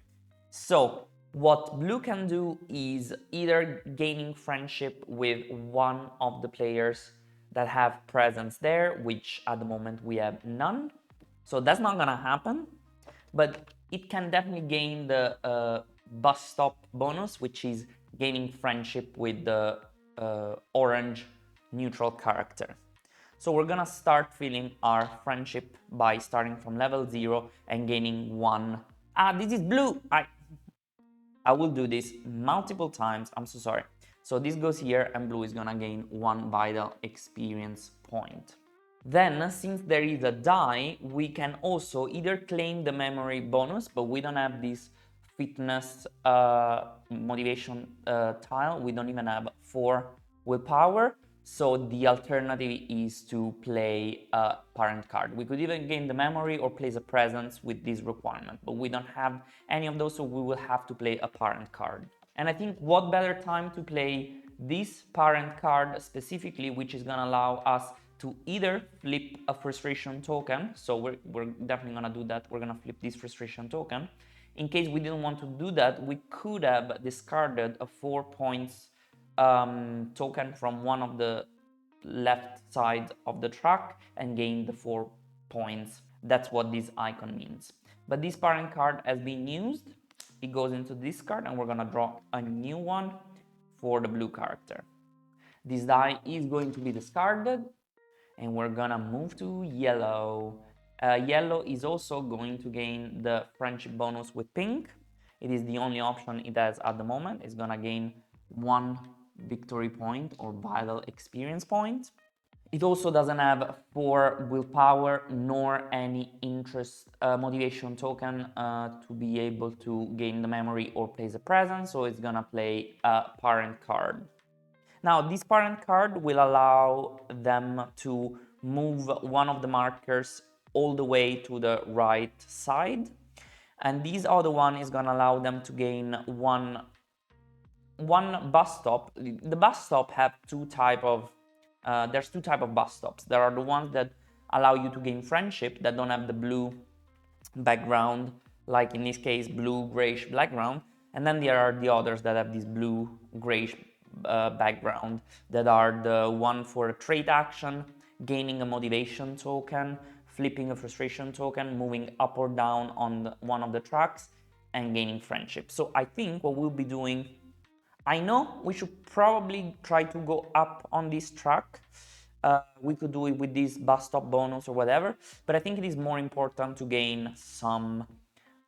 So what blue can do is either gaining friendship with one of the players that have presence there, which at the moment we have none. So that's not gonna happen, but it can definitely gain the bus stop bonus, which is gaining friendship with the orange neutral character. So we're gonna start filling our friendship by starting from level 0 and gaining 1. This is blue! I will do this multiple times, I'm so sorry. So this goes here and blue is gonna gain 1 vital experience point. Then, since there is a die, we can also either claim the memory bonus, but we don't have this fitness motivation tile, we don't even have 4 willpower. So the alternative is to play a parent card. We could even gain the memory or place a presence with this requirement, but we don't have any of those, so we will have to play a parent card. And I think what better time to play this parent card specifically, which is gonna allow us to either flip a frustration token, so we're definitely gonna do that, we're gonna flip this frustration token. In case we didn't want to do that, we could have discarded a 4 points token from one of the left side of the track and gain the 4 points. That's what this icon means. But this parent card has been used. It goes into this card and we're gonna draw a new one for the blue character. This die is going to be discarded and we're gonna move to yellow. Yellow is also going to gain the friendship bonus with pink. It is the only option it has at the moment. It's gonna gain 1 victory point or vital experience point. It also doesn't have 4 willpower nor any interest motivation token to be able to gain the memory or place a presence, so it's gonna play a parent card. Now, this parent card will allow them to move one of the markers all the way to the right side, and this other one is gonna allow them to gain one bus stop. The bus stop have there's two type of bus stops. There are the ones that allow you to gain friendship that don't have the blue background, like in this case blue grayish background, and then there are the others that have this blue grayish background, that are the one for a trait action, gaining a motivation token, flipping a frustration token, moving up or down on one of the tracks, and gaining friendship. So I think what we'll be doing, I know we should probably try to go up on this track. We could do it with this bus stop bonus or whatever, but I think it is more important to gain some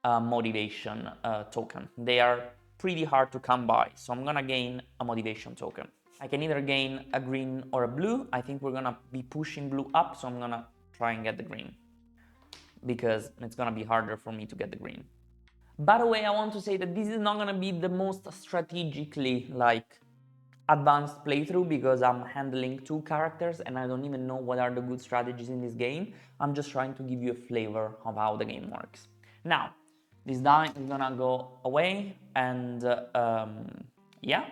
motivation token. They are pretty hard to come by, so I'm gonna gain a motivation token. I can either gain a green or a blue. I think we're gonna be pushing blue up, so I'm gonna try and get the green, because it's gonna be harder for me to get the green. By the way, I want to say that this is not gonna be the most strategically advanced playthrough, because I'm handling 2 characters and I don't even know what are the good strategies in this game. I'm just trying to give you a flavor of how the game works. Now, this die is gonna go away, and yeah,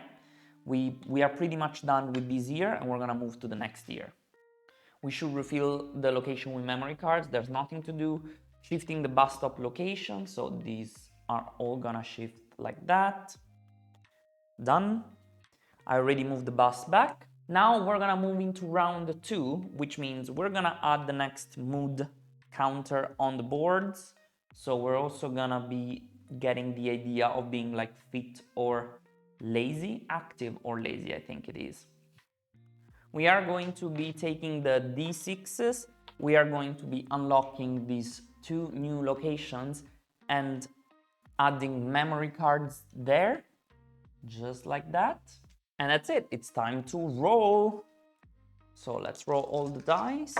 we are pretty much done with this year, and we're gonna move to the next year. We should refill the location with memory cards. There's nothing to do. Shifting the bus stop location, so these are all gonna shift like that. Done. I already moved the bus back. Now we're gonna move into round 2, which means we're gonna add the next mood counter on the boards. So we're also gonna be getting the idea of being like fit or lazy, active or lazy, I think it is. We are going to be taking the D6s. We are going to be unlocking these 2 new locations and adding memory cards there, just like that. And that's it, it's time to roll. So let's roll all the dice.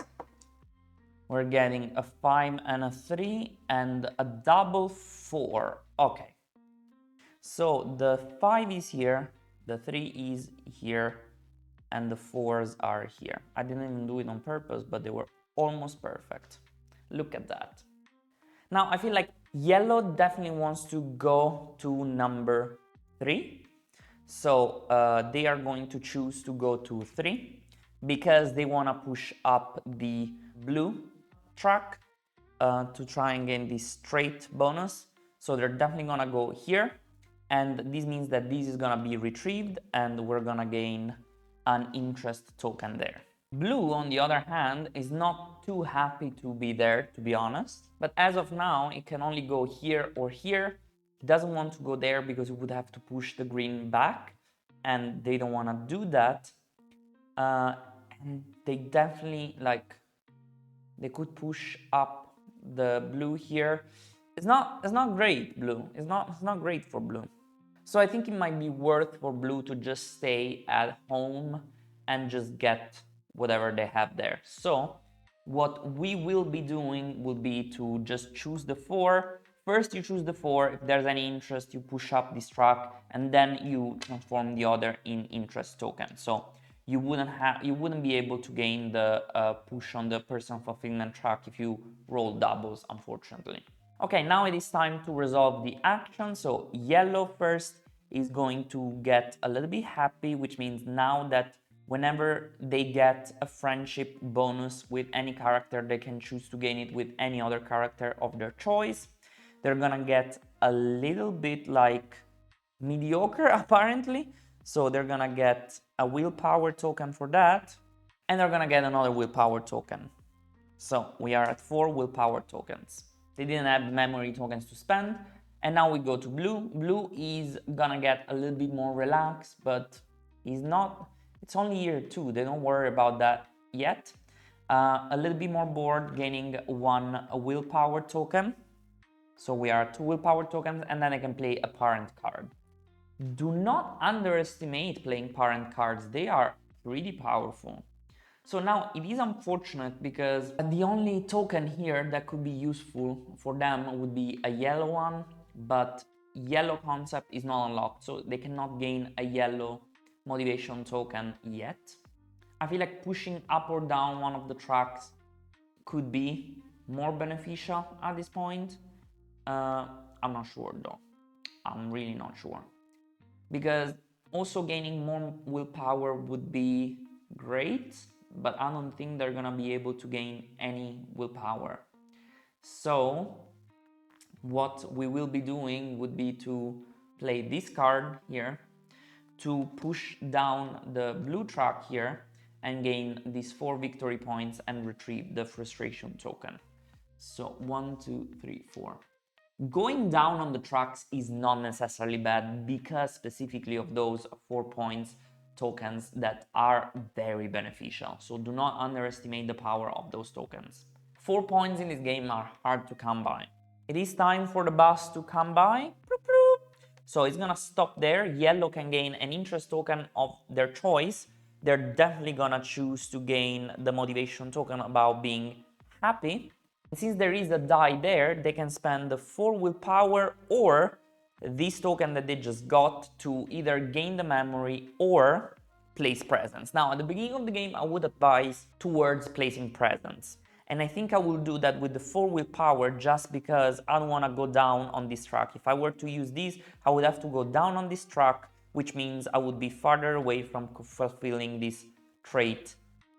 We're getting a 5 and a 3 and a double 4. Okay. So the 5 is here, the 3 is here, and the 4s are here. I didn't even do it on purpose, but they were almost perfect. Look at that. Now I feel like yellow definitely wants to go to number 3. So they are going to choose to go to 3 because they want to push up the blue track to try and gain this straight bonus. So they're definitely going to go here, and this means that this is going to be retrieved and we're going to gain an interest token there. Blue, on the other hand, is not too happy to be there, to be honest. But as of now, it can only go here or here. It doesn't want to go there because it would have to push the green back, and they don't want to do that. And they definitely, they could push up the blue here. It's not great, blue. It's not great for blue. So I think it might be worth for blue to just stay at home and just get whatever they have there. So what we will be doing will be to just choose the 4. First you choose the 4, if there's any interest you push up this track, and then you transform the other in interest token. So you wouldn't be able to gain the push on the personal fulfillment track if you roll doubles, unfortunately. Okay, now it is time to resolve the action. So yellow first is going to get a little bit happy, which means now that whenever they get a friendship bonus with any character, they can choose to gain it with any other character of their choice. They're gonna get a little bit mediocre apparently. So they're gonna get a willpower token for that, and they're gonna get another willpower token. So we are at 4 willpower tokens. They didn't have memory tokens to spend, and now we go to blue. Blue is gonna get a little bit more relaxed, but it's only year 2, they don't worry about that yet. A little bit more bored, gaining one willpower token. So we are 2 willpower tokens, and then I can play a parent card. Do not underestimate playing parent cards, they are pretty powerful. So now it is unfortunate because the only token here that could be useful for them would be a yellow one, but yellow concept is not unlocked, so they cannot gain a yellow motivation token yet. I feel like pushing up or down one of the tracks could be more beneficial at this point. I'm not sure though. I'm really not sure. Because also gaining more willpower would be great, but I don't think they're gonna be able to gain any willpower. So what we will be doing would be to play this card here to push down the blue track here and gain these 4 victory points and retrieve the frustration token. So 1, 2, 3, 4. Going down on the tracks is not necessarily bad because specifically of those 4 points tokens that are very beneficial. So do not underestimate the power of those tokens. 4 points in this game are hard to come by. It is time for the bus to come by. So it's gonna stop there. Yellow can gain an interest token of their choice. They're definitely gonna choose to gain the motivation token about being happy. Since there is a die there, they can spend the 4 willpower or this token that they just got to either gain the memory or place presence. Now, at the beginning of the game, I would advise towards placing presence. And I think I will do that with the 4 willpower just because I don't want to go down on this track. If I were to use these, I would have to go down on this track, which means I would be farther away from fulfilling this trait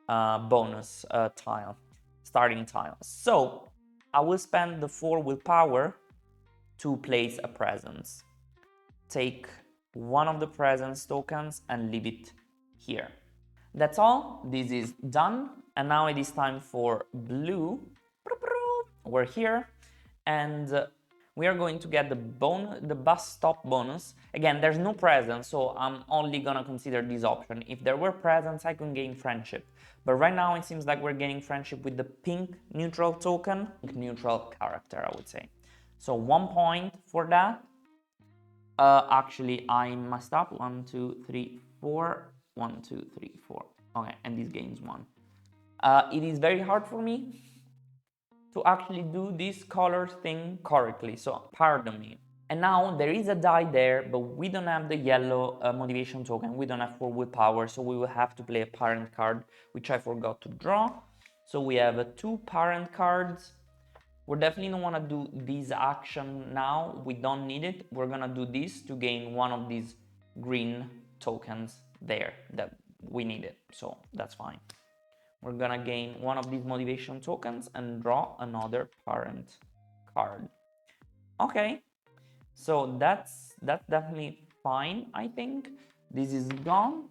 bonus tile, starting tile. So I will spend the 4 willpower to place a presence. Take one of the presence tokens and leave it here. That's all. This is done. And now it is time for blue. We're here. And we are going to get the bus stop bonus. Again, there's no presence, so I'm only gonna consider this option. If there were presents, I could gain friendship. But right now it seems like we're getting friendship with the pink neutral token, neutral character, I would say. So 1 point for that. Actually, I messed up. 1, 2, 3, 4. 1, 2, 3, 4. Okay, and this gains 1. It is very hard for me to actually do this color thing correctly, so pardon me. And now there is a die there, but we don't have the yellow motivation token. We don't have 4 willpower, so we will have to play a parent card, which I forgot to draw. So we have 2 parent cards. We definitely don't want to do this action now. We don't need it. We're gonna do this to gain one of these green tokens there that we needed, so that's fine. We're gonna gain one of these motivation tokens and draw another parent card. Okay, so that's definitely fine, I think. This is gone.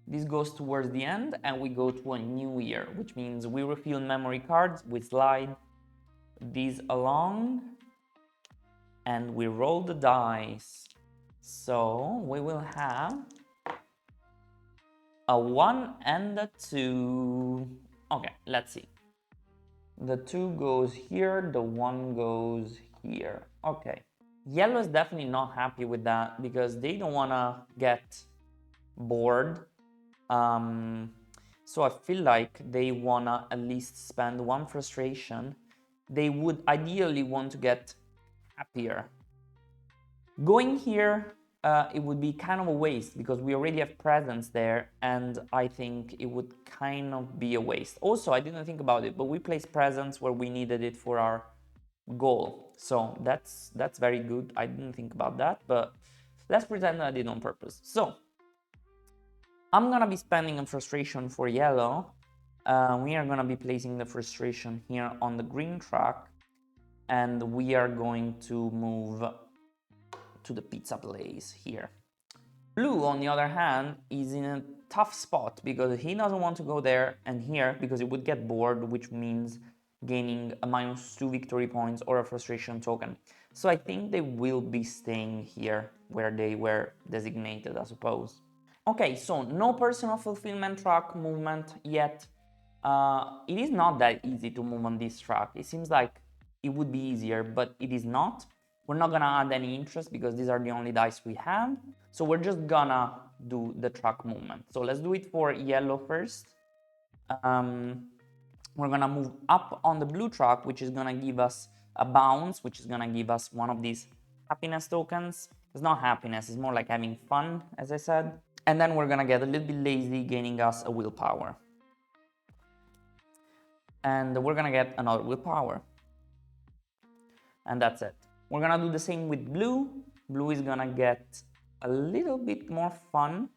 This goes towards the end and we go to a new year, which means we refill memory cards, we slide these along and we roll the dice. So we will have a 1 and a 2. Okay, let's see. The 2 goes here, the 1 goes here. Okay. Yellow is definitely not happy with that because they don't want to get bored. So I feel like they want to at least spend 1 frustration. They would ideally want to get happier. Going here, it would be kind of a waste because we already have presence there and I think it would kind of be a waste. Also, I didn't think about it, but we placed presence where we needed it for our goal. So that's very good. I didn't think about that, but let's pretend that I did on purpose. So I'm gonna be spending a frustration for yellow. We are gonna be placing the frustration here on the green track and we are going to move to the pizza place here. Blue, on the other hand, is in a tough spot because he doesn't want to go there and here because he would get bored, which means gaining a -2 victory points or a frustration token. So I think they will be staying here where they were designated, I suppose. Okay, so no personal fulfillment track movement yet. It is not that easy to move on this track. It seems like it would be easier, but it is not. We're not gonna add any interest because these are the only dice we have. So we're just gonna do the track movement. So let's do it for yellow first. We're gonna move up on the blue track, which is gonna give us a bounce, which is gonna give us one of these happiness tokens. It's not happiness, it's more like having fun, as I said. And then we're gonna get a little bit lazy, gaining us a willpower. And we're gonna get another willpower. And that's it. We're gonna do the same with blue. Blue is gonna get a little bit more fun.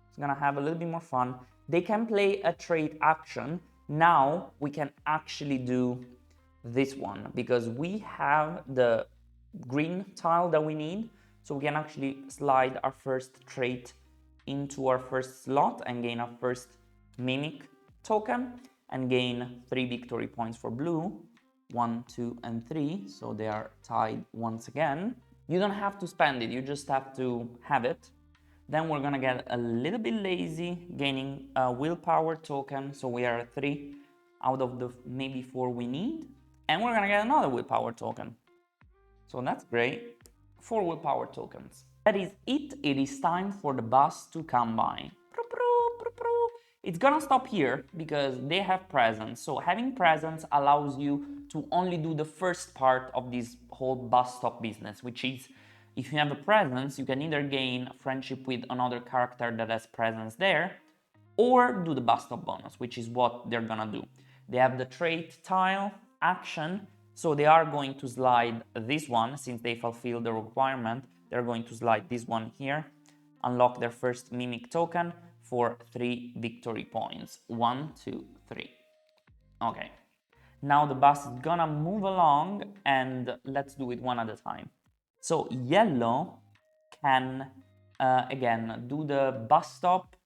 It's gonna have a little bit more fun. They can play a trait action. Now we can actually do this one because we have the green tile that we need. So we can actually slide our first trait into our first slot and gain our first mimic token and gain 3 victory points for blue. 1, 2, and 3, so they are tied once again. You don't have to spend it, you just have to have it. Then we're gonna get a little bit lazy, gaining a willpower token, so we are at 3 out of the maybe 4 we need. And we're gonna get another willpower token. So that's great. 4 willpower tokens. That is it. It is time for the bus to come by. It's gonna stop here because they have presence. So having presence allows you to only do the first part of this whole bus stop business, which is if you have a presence, you can either gain friendship with another character that has presence there, or do the bus stop bonus, which is what they're gonna do. They have the trait tile action, so they are going to slide this one since they fulfill the requirement. They're going to slide this one here, unlock their first mimic token for 3 victory points. 1, 2, 3. Okay. Now the bus is gonna move along and let's do it one at a time. So yellow can, again, do the bus stop.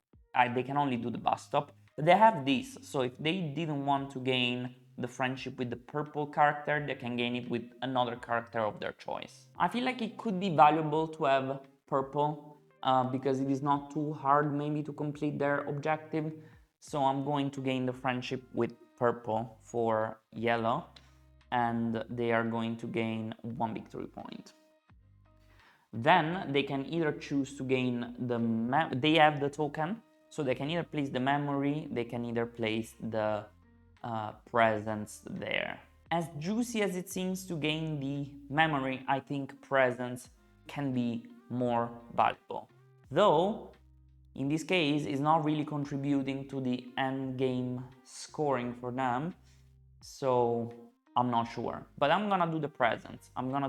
They can only do the bus stop, but they have this. So if they didn't want to gain the friendship with the purple character, they can gain it with another character of their choice. I feel like it could be valuable to have purple because it is not too hard maybe to complete their objective. So I'm going to gain the friendship with purple for yellow, and they are going to gain 1 victory point. Then they can either choose to gain they have the token, so they can either place the memory, they can either place the presence there. As juicy as it seems to gain the memory, I think presence can be more valuable. Though, in this case, it's not really contributing to the end game scoring for them, so I'm not sure. But I'm gonna do the presence. I'm gonna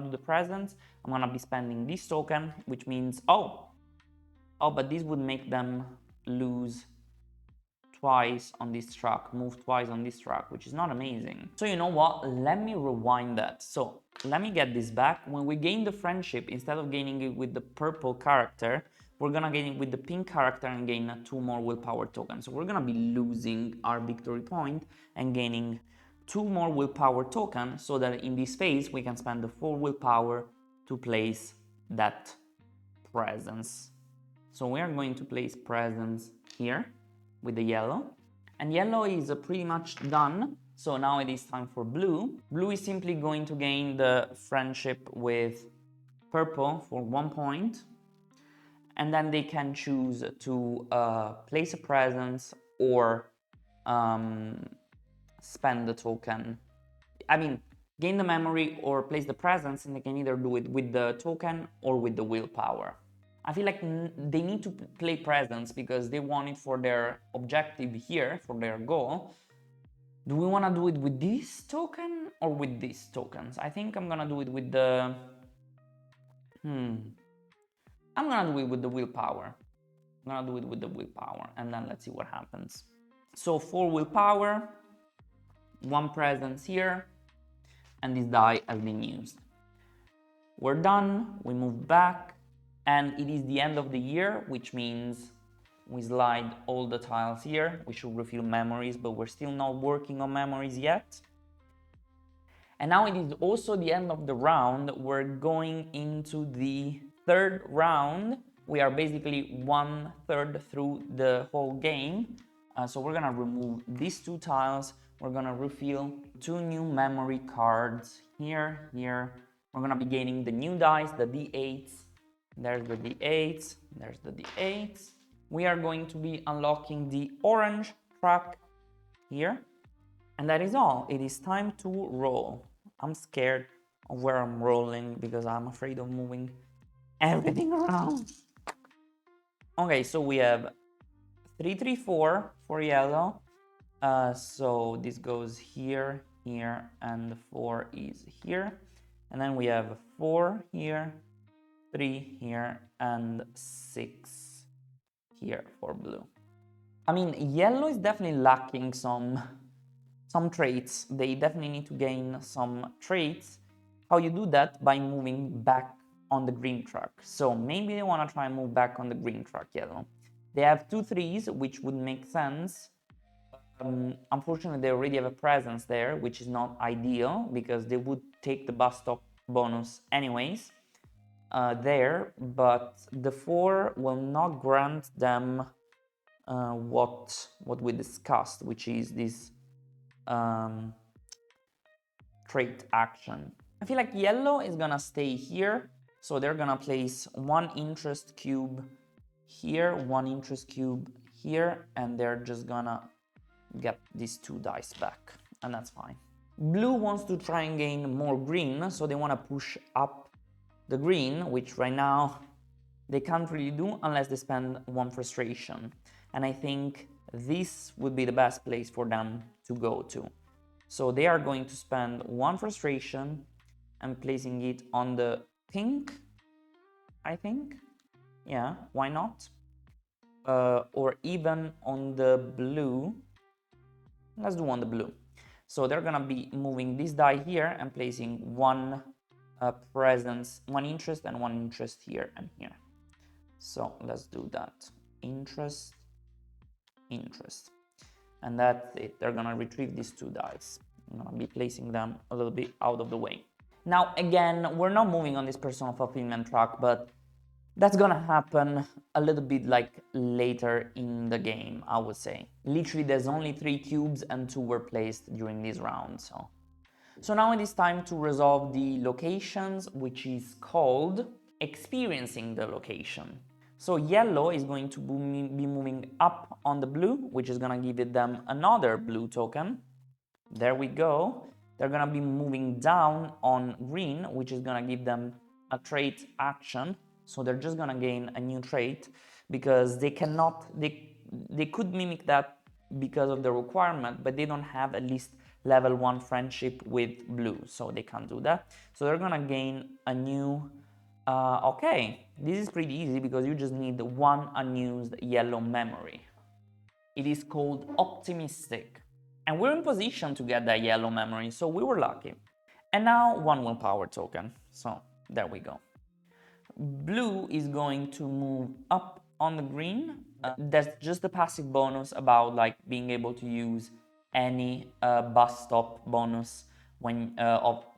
be spending this token, which means, but this would make them lose twice on this track, move twice on this track, which is not amazing. So you know what, let me rewind that. So let me get this back. When we gain the friendship, instead of gaining it with the purple character, we're gonna gain it with the pink character and gain 2 more willpower tokens. So we're gonna be losing our victory point and gaining 2 more willpower tokens, so that in this phase we can spend the 4 willpower to place that presence. So we are going to place presence here with the yellow, and yellow is pretty much done. So now it is time for blue. Blue is simply going to gain the friendship with purple for 1 point, and then they can choose to place a presence or spend the token. I mean, gain the memory or place the presence, and they can either do it with the token or with the willpower. I feel like they need to play presence because they want it for their objective here, for their goal. Do we want to do it with this token or with these tokens? I think I'm gonna do it with the... I'm gonna do it with the willpower. And then let's see what happens. So 4 willpower, 1 presence here, and this die has been used. We're done, we move back, and it is the end of the year, which means we slide all the tiles here. We should refill memories, but we're still not working on memories yet. And now it is also the end of the round. We're going into the 3rd round. We are basically 1/3 through the whole game. So we're gonna remove these two tiles. We're gonna refill two new memory cards here, here. We're gonna be gaining the new dice, the D8s. There's the D8s, there's the D8s. We are going to be unlocking the orange track here. And that is all. It is time to roll. I'm scared of where I'm rolling because I'm afraid of moving everything around. Okay, so we have 3-3-4 for yellow. So this goes here, here, and the 4 is here. And then we have 4 here, 3 here, and 6 here for blue. I mean, yellow is definitely lacking some traits. They definitely need to gain some traits. How you do that? By moving back on the green track. So maybe they want to try and move back on the green track, yellow. They have 2 3s, which would make sense. Unfortunately, they already have a presence there, which is not ideal because they would take the bus stop bonus anyways there, but the 4 will not grant them what we discussed, which is this trait action. I feel like yellow is gonna stay here, so they're gonna place 1 interest cube here, 1 interest cube here, and they're just gonna get these 2 dice back, and that's fine. Blue wants to try and gain more green, so they want to push up the green, which right now they can't really do unless they spend 1 frustration. And I think this would be the best place for them to go to. So they are going to spend 1 frustration and placing it on the pink, I think. Yeah, why not? Or even on the blue. Let's do on the blue. So they're gonna be moving this die here and placing 1 presence, 1 interest and 1 interest here and here. So let's do that. Interest, interest. And that's it. They're gonna retrieve these 2 dice. I'm gonna be placing them a little bit out of the way. Now again, we're not moving on this personal fulfillment track, but that's gonna happen a little bit like later in the game, I would say. Literally, there's only 3 cubes and 2 were placed during this round. So now it is time to resolve the locations, which is called experiencing the location. So yellow is going to be moving up on the blue, which is gonna give them another blue token. There we go. They're gonna be moving down on green, which is gonna give them a trait action. So they're just gonna gain a new trait because they cannot, they could mimic that because of the requirement, but they don't have at least level 1 friendship with blue, so they can't do that. So they're gonna gain a new, okay, this is pretty easy because you just need 1 unused yellow memory. It is called optimistic. And we're in position to get that yellow memory, so we were lucky. And now 1 willpower token, so there we go. Blue is going to move up on the green. That's just the passive bonus about like being able to use any bus stop bonus when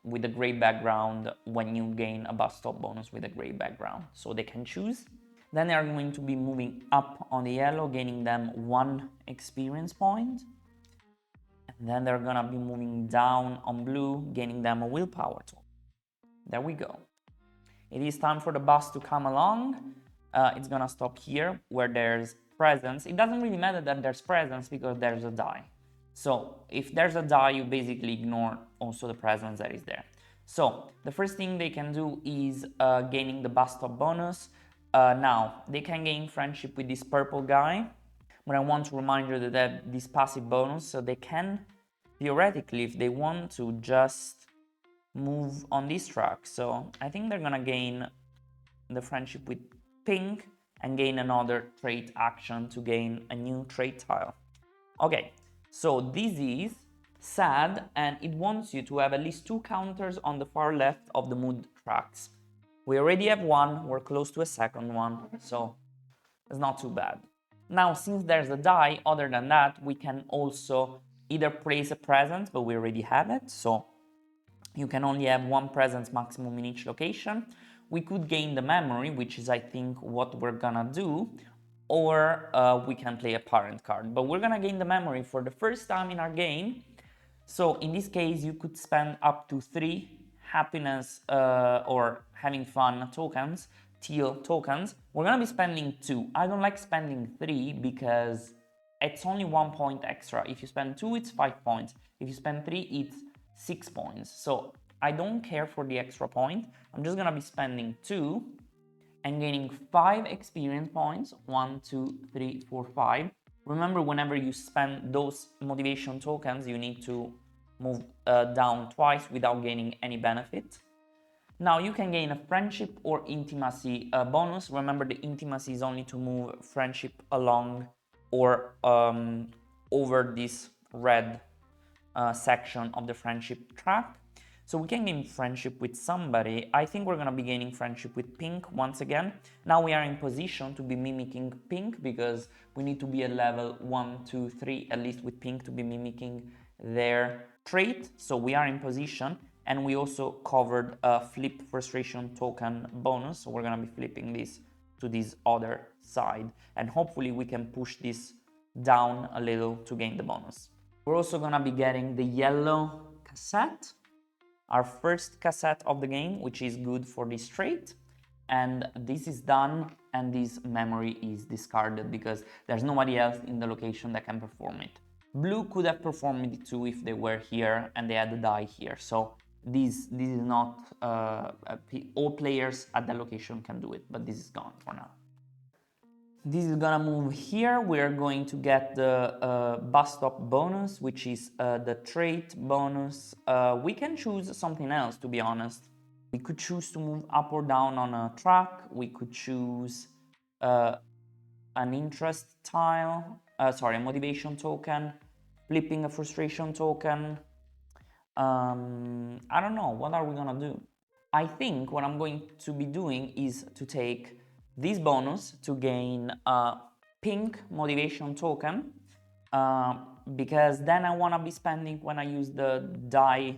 with a gray background when you gain a bus stop bonus with a gray background. So they can choose. Then they are going to be moving up on the yellow, gaining them 1 experience point. And then they're gonna be moving down on blue, gaining them a willpower token. There we go. It is time for the bus to come along. It's gonna stop here where there's presence. It doesn't really matter that there's presence because there's a die. So if there's a die, you basically ignore also the presence that is there. So the first thing they can do is gaining the bus stop bonus. Now they can gain friendship with this purple guy, but I want to remind you that they have this passive bonus, so they can theoretically, if they want to, just move on this track. So I think they're gonna gain the friendship with pink and gain another trait action to gain a new trait tile. Okay, so this is sad and it wants you to have at least 2 counters on the far left of the mood tracks. We already have 1, we're close to a second one, so it's not too bad. Now, since there's a die, other than that, we can also either place a presence, but we already have it, so you can only have 1 presence maximum in each location. We could gain the memory, which is I think what we're gonna do, or we can play a parent card. But we're gonna gain the memory for the first time in our game. So in this case, you could spend up to 3 happiness or having fun tokens, teal tokens. We're gonna be spending 2. I don't like spending 3 because it's only 1 point extra. If you spend 2, it's 5 points. If you spend 3, it's 6 points. So I don't care for the extra point. I'm just gonna be spending 2 and gaining 5 experience points. 1, 2, 3, 4, 5. Remember, whenever you spend those motivation tokens, you need to move down twice without gaining any benefit. Now you can gain a friendship or intimacy bonus. Remember, the intimacy is only to move friendship along or over this red section of the friendship track. So we can gain friendship with somebody. I think we're gonna be gaining friendship with Pink once again. Now we are in position to be mimicking Pink because we need to be at level 1, 2, 3 at least with Pink to be mimicking their trait. So we are in position, and we also covered a flip frustration token bonus. So we're gonna be flipping this to this other side, and hopefully we can push this down a little to gain the bonus. We're also gonna be getting the yellow cassette, our first cassette of the game, which is good for this trait. And this is done, and this memory is discarded because there's nobody else in the location that can perform it. Blue could have performed it too if they were here and they had the die here. So this is not, all players at that location can do it, but this is gone for now. This is gonna move here. We're going to get the bus stop bonus, which is the trait bonus. We can choose something else, to be honest. We could choose to move up or down on a track. We could choose an interest tile, a motivation token, flipping a frustration token. I don't know, what are we gonna do? I think what I'm going to be doing is to take this bonus to gain a pink motivation token, because then I want to be spending when I use the die,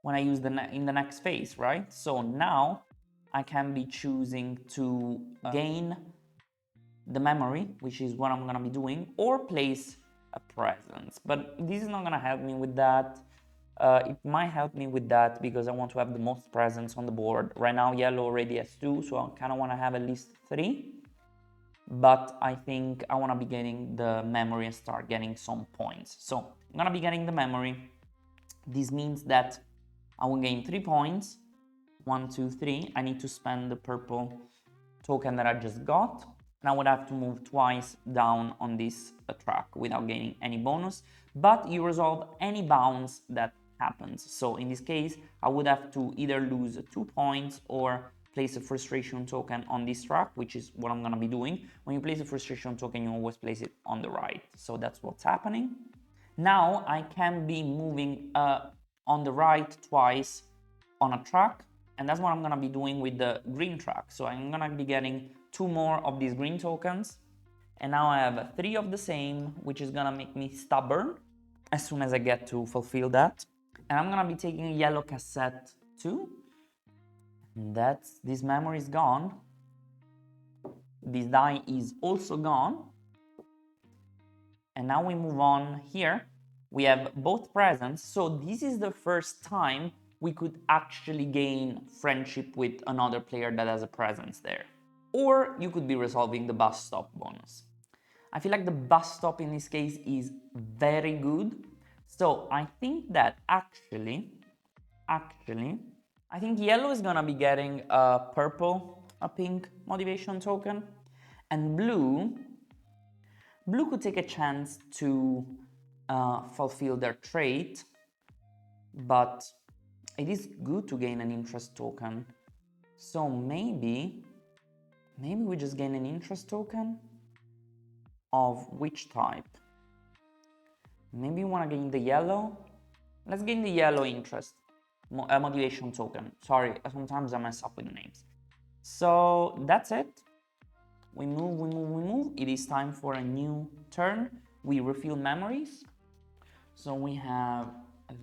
when I use in the next phase, right? So now I can be choosing to gain the memory, which is what I'm gonna be doing, or place a presence. But this is not gonna help me with that. It might help me with that because I want to have the most presence on the board. Right now yellow already has 2, so I kind of want to have at least 3. But I think I want to be getting the memory and start getting some points. So I'm going to be getting the memory. This means that I will gain 3 points. 1, 2, 3. I need to spend the purple token that I just got. And I would have to move twice down on this track without gaining any bonus. But you resolve any bounce that happens. So in this case, I would have to either lose 2 points or place a frustration token on this track, which is what I'm gonna be doing. When you place a frustration token, you always place it on the right. So that's what's happening. Now I can be moving on the right twice on a track, and that's what I'm gonna be doing with the green track. So I'm gonna be getting 2 more of these green tokens, and now I have 3 of the same, which is gonna make me stubborn as soon as I get to fulfill that. And I'm gonna be taking a yellow cassette too. And this memory is gone. This die is also gone. And now we move on here. We have both presents. So this is the first time we could actually gain friendship with another player that has a presence there. Or you could be resolving the bus stop bonus. I feel like the bus stop in this case is very good. So I think that actually, I think yellow is gonna be getting a purple, a pink motivation token, and blue could take a chance to fulfill their trait, but it is good to gain an interest token. So maybe we just gain an interest token of which type? Maybe we want to gain the yellow. Let's gain the yellow interest motivation token. Sorry, sometimes I mess up with the names. So that's it. We move. It is time for a new turn. We refill memories. So we have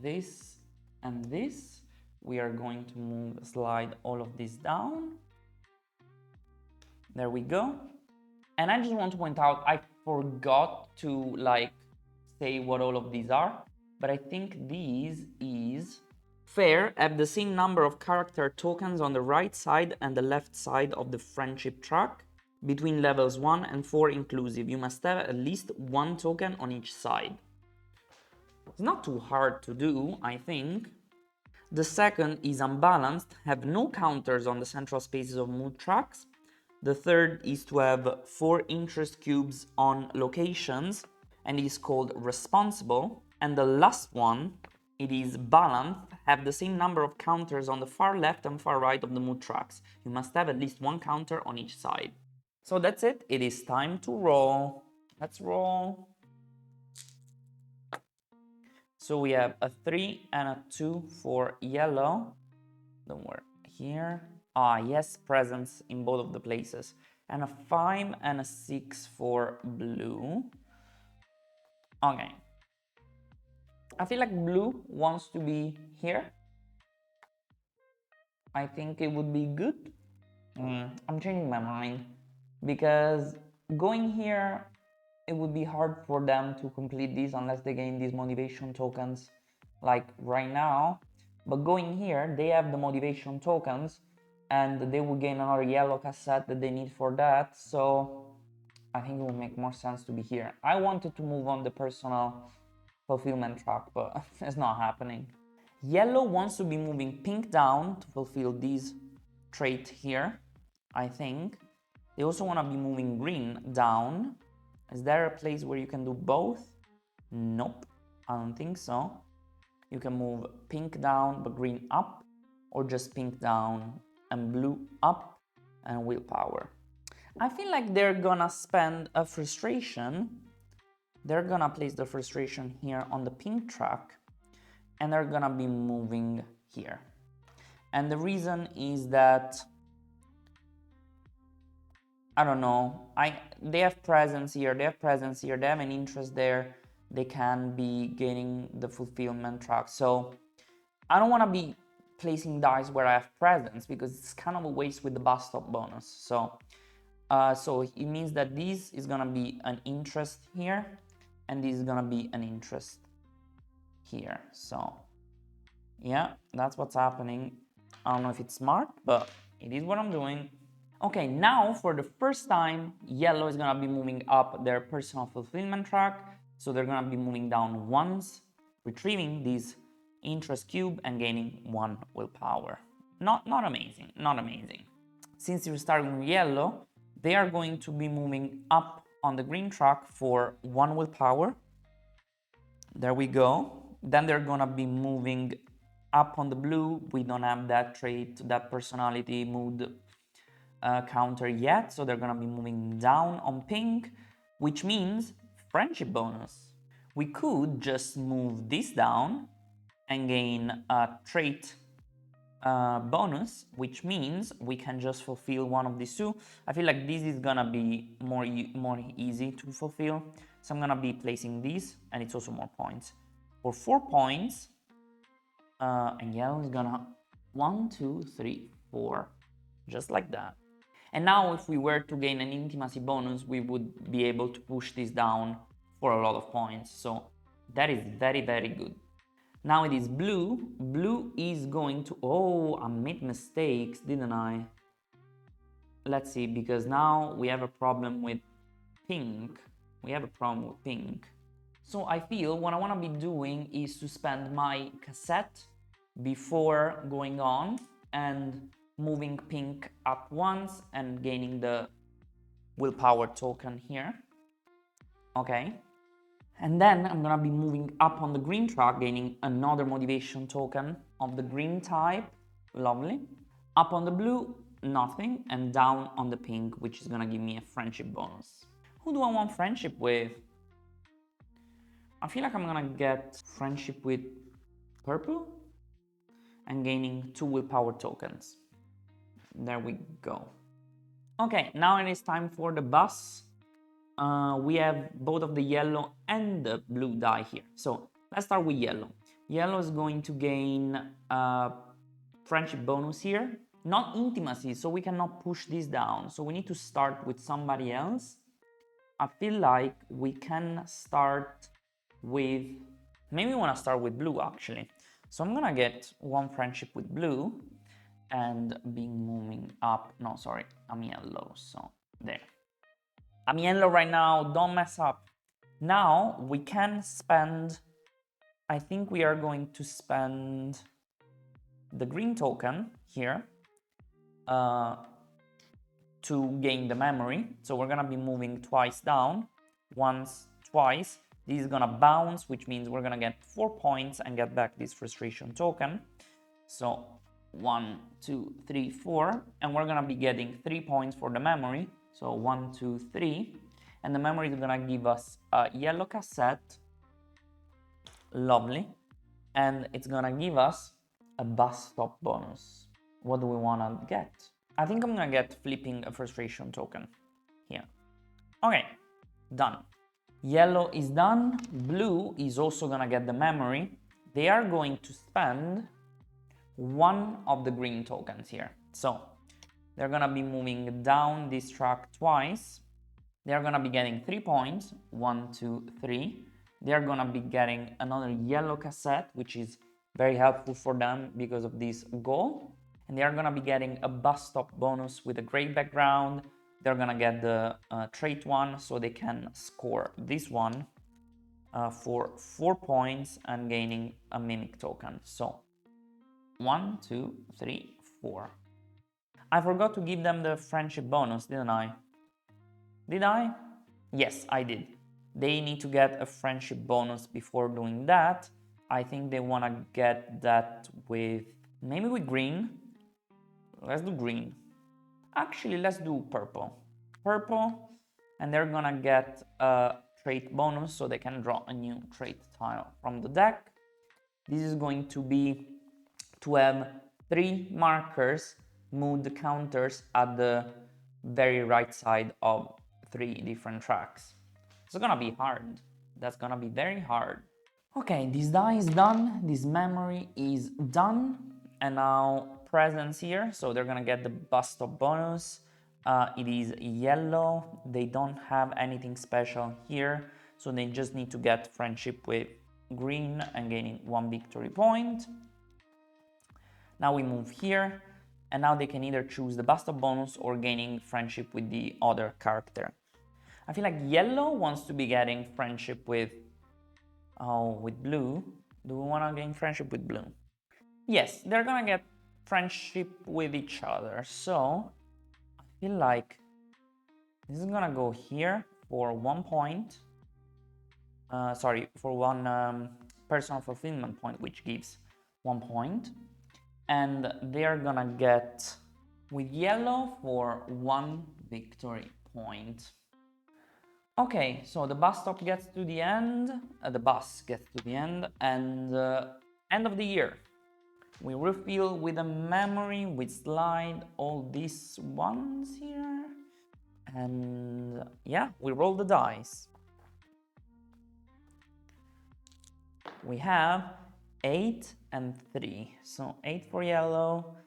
this and this. We are going to slide all of this down. There we go. And I just want to point out, I forgot to like say what all of these are, but I think these is fair have the same number of character tokens on the right side and the left side of the friendship track between levels 1 and 4 inclusive. You must have at least one token on each side. It's not too hard to do, I think. The second is unbalanced, have no counters on the central spaces of mood tracks. The third is to have 4 interest cubes on locations and is called responsible. And the last one, it is balanced, have the same number of counters on the far left and far right of the mood tracks. You must have at least one counter on each side. So that's it, it is time to roll. Let's roll. So we have a 3 and a 2 for yellow. Don't worry. Here. Ah, yes, presence in both of the places. And a 5 and a 6 for blue. Okay. I feel like blue wants to be here. I think it would be good. I'm changing my mind. Because going here, it would be hard for them to complete this unless they gain these motivation tokens like right now. But going here, they have the motivation tokens and they will gain another yellow cassette that they need for that. So I think it would make more sense to be here. I wanted to move on the personal fulfillment track, but it's not happening. Yellow wants to be moving pink down to fulfill this trait here, I think. They also want to be moving green down. Is there a place where you can do both? Nope, I don't think so. You can move pink down but green up, or just pink down and blue up and willpower. I feel like they're gonna spend a frustration. They're gonna place the frustration here on the pink track and they're gonna be moving here. And the reason is that I don't know, they have presence here, they have an interest there, they can be gaining the fulfillment track. So I don't want to be placing dice where I have presence because it's kind of a waste with the bus stop bonus. So it means that this is gonna be an interest here and this is gonna be an interest here. So yeah, that's what's happening. I don't know if it's smart, but it is what I'm doing. Okay, now for the first time, yellow is gonna be moving up their personal fulfillment track. So they're gonna be moving down once, retrieving this interest cube and gaining 1 willpower. Not amazing, not amazing. Since you're starting with yellow, they are going to be moving up on the green track for 1 willpower. There we go. Then they're gonna be moving up on the blue. We don't have that trait, that personality mood counter yet, so they're gonna be moving down on pink, which means friendship bonus. We could just move this down and gain a trait bonus, which means we can just fulfill one of these two. I feel like this is gonna be more easy to fulfill, so I'm gonna be placing these, and it's also more points. For 4 points, and yellow is gonna 1, 2, 3, 4, just like that. And now if we were to gain an intimacy bonus, we would be able to push this down for a lot of points. So that is very, very good. Now it is blue. Blue is going to... Oh, I made mistakes, didn't I? Let's see, because now we have a problem with pink. So I feel what I want to be doing is to spend my cassette before going on and moving pink up once and gaining the willpower token here. Okay. And then I'm gonna be moving up on the green track, gaining another motivation token of the green type. Lovely. Up on the blue, nothing. And down on the pink, which is gonna give me a friendship bonus. Who do I want friendship with? I feel like I'm gonna get friendship with purple and gaining 2 willpower tokens. There we go. Okay, now it is time for the bus. We have both of the yellow and the blue die here. So let's start with yellow. Yellow is going to gain a friendship bonus here. Not intimacy, so we cannot push this down. So we need to start with somebody else. I feel like we can start with, maybe we want to start with blue actually. So I'm gonna get one friendship with blue and be moving up. No, sorry, I'm yellow, so there. I'm yellow right now, don't mess up. Now we can spend, I think we are going to spend the green token here to gain the memory. So we're gonna be moving twice down, once, twice. This is gonna bounce, which means we're gonna get 4 points and get back this frustration token. So 1, 2, 3, 4, and we're gonna be getting 3 points for the memory. So 1, 2, 3, and the memory is gonna give us a yellow cassette, lovely, and it's gonna give us a bus stop bonus. What do we wanna get? I think I'm gonna get flipping a frustration token here. Okay, done. Yellow is done. Blue is also gonna get the memory. They are going to spend one of the green tokens here. So they're gonna be moving down this track twice. They're gonna be getting 3 points, 1, 2, 3. They're gonna be getting another yellow cassette, which is very helpful for them because of this goal. And they are gonna be getting a bus stop bonus with a gray background. They're gonna get the trait one, so they can score this one for 4 points and gaining a mimic token. So 1, 2, 3, 4. I forgot to give them the friendship bonus, didn't I? Did I? Yes, I did. They need to get a friendship bonus before doing that. I think they want to get that with, maybe with green. Let's do green. Actually, let's do purple. Purple, and they're gonna get a trait bonus so they can draw a new trait tile from the deck. This is going to be to have 3 markers, mood counters at the very right side of 3 different tracks. It's gonna be hard. That's gonna be very hard. Okay, this die is done, this memory is done, and now presence here, so they're gonna get the bus stop bonus. It is yellow, they don't have anything special here, so they just need to get friendship with green and gaining 1 victory point. Now we move here, and now they can either choose the bus stop bonus or gaining friendship with the other character. I feel like yellow wants to be getting friendship with blue. Do we want to gain friendship with blue? Yes, they're gonna get friendship with each other. So I feel like this is gonna go here for 1 point. For 1 personal fulfillment point, which gives 1 point. And they're gonna get with yellow for 1 victory point. Okay, so the bus stop gets to the end, the bus gets to the end, and end of the year. We refill with a memory, we slide all these ones here, and yeah, we roll the dice. We have 8 and 3, so 8 for yellow,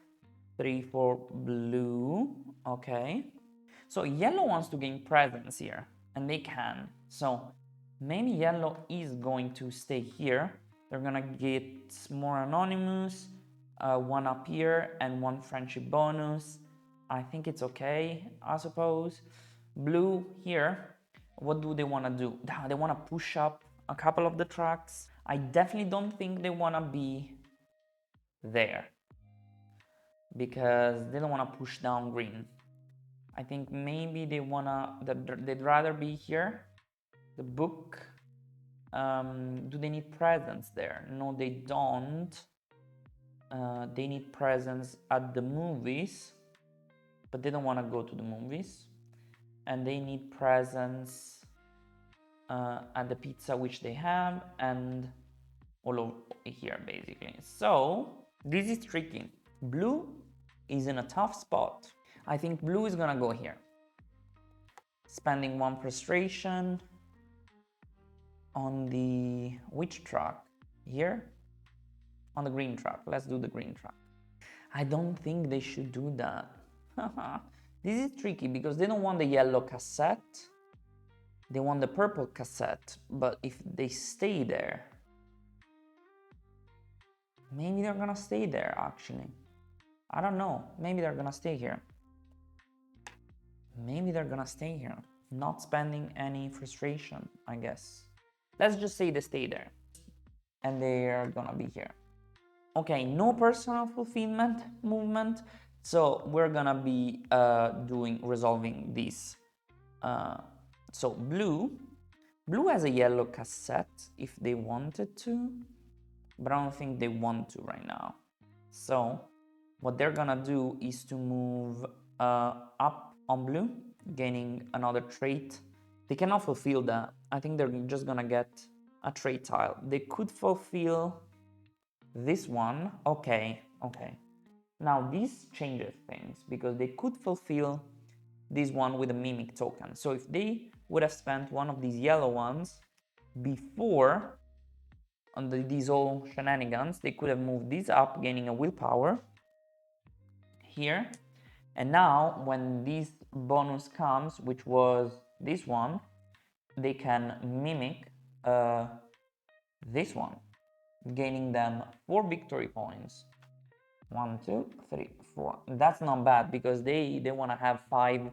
3 for blue, okay. So yellow wants to gain presence here, and they can. So maybe yellow is going to stay here. They're gonna get more anonymous, 1 up here, and 1 friendship bonus. I think it's okay, I suppose. Blue here, what do they wanna do? They wanna push up a couple of the tracks. I definitely don't think they wanna be there because they don't wanna push down green. I think maybe they'd rather be here. The book, do they need presence there? No, they don't. They need presence at the movies, but they don't want to go to the movies. And they need presence at the pizza, which they have, and all over here basically. So this is tricky. Blue is in a tough spot. I think blue is gonna go here, spending 1 frustration on the which track? Here? On the green track. Let's do the green track. I don't think they should do that. This is tricky because they don't want the yellow cassette. They want the purple cassette, but if they stay there, maybe they're gonna stay there actually. I don't know, maybe they're gonna stay here. Maybe they're gonna stay here, not spending any frustration, I guess. Let's just say they stay there, and they're gonna be here. Okay, no personal fulfillment movement, so we're gonna be resolving this. So blue has a yellow cassette if they wanted to, but I don't think they want to right now. So what they're gonna do is to move up on blue, gaining another trait. They cannot fulfill that. I think they're just gonna get a trait tile. They could fulfill this one. Okay. Now this changes things because they could fulfill this one with a mimic token. So if they would have spent one of these yellow ones before on these all shenanigans, they could have moved this up, gaining a willpower here. And now when this bonus comes, which was this one, they can mimic this one, gaining them 4 victory points. 1, 2, 3, 4. That's not bad because they want to have 5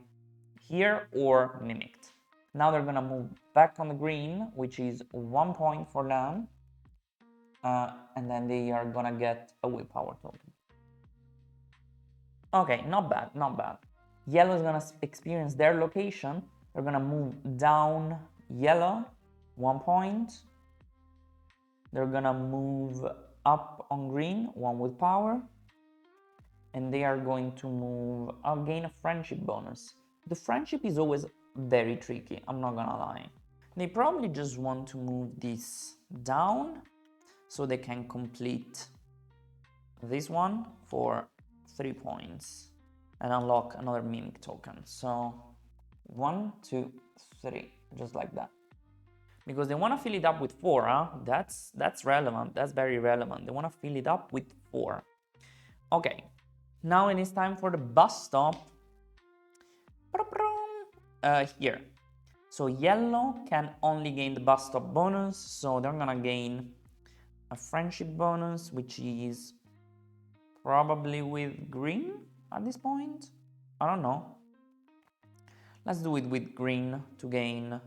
here or mimicked. Now they're gonna move back on the green, which is 1 point for them, and then they are gonna get a willpower token. Okay, not bad, not bad. Yellow is gonna experience their location. They're gonna move down yellow, 1 point. They're gonna move up on green, 1 willpower. And they are going to move, I'll gain a friendship bonus. The friendship is always very tricky, I'm not gonna lie. They probably just want to move this down so they can complete this one for 3 points and unlock another mimic token. So 1, 2, 3, just like that. Because they want to fill it up with 4, huh? That's relevant, that's very relevant. They want to fill it up with 4. Okay, now it is time for the bus stop. Here. So yellow can only gain the bus stop bonus, so they're gonna gain a friendship bonus, which is probably with green at this point. I don't know. Let's do it with green to gain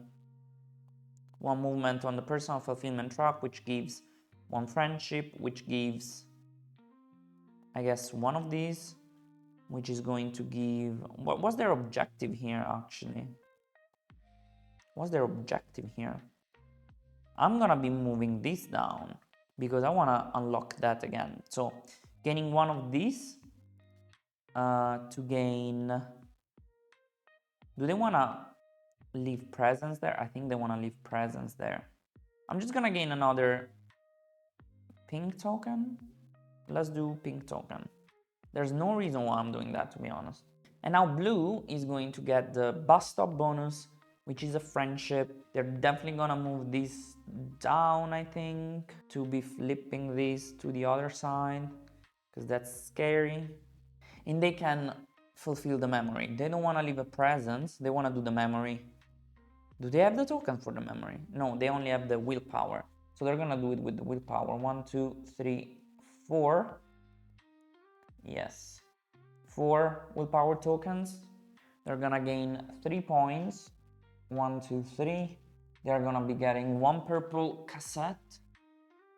1 movement on the personal fulfillment track, which gives 1 friendship, which gives, I guess, 1 of these, which is going to give... What was their objective here, actually? What's their objective here? I'm gonna be moving this down because I want to unlock that again. So gaining 1 of these to gain... Do they want to leave presence there? I think they want to leave presence there. I'm just gonna gain another pink token. Let's do pink token. There's no reason why I'm doing that, to be honest. And now blue is going to get the bus stop bonus, which is a friendship. They're definitely gonna move this down, I think, to be flipping this to the other side, because that's scary. And they can fulfill the memory. They don't want to leave a presence, they want to do the memory. Do they have the token for the memory? No, they only have the willpower. So they're gonna do it with the willpower. 1, 2, 3, 4. Yes. 4 willpower tokens. They're gonna gain 3 points. 1, 2, 3. They're gonna be getting 1 purple cassette.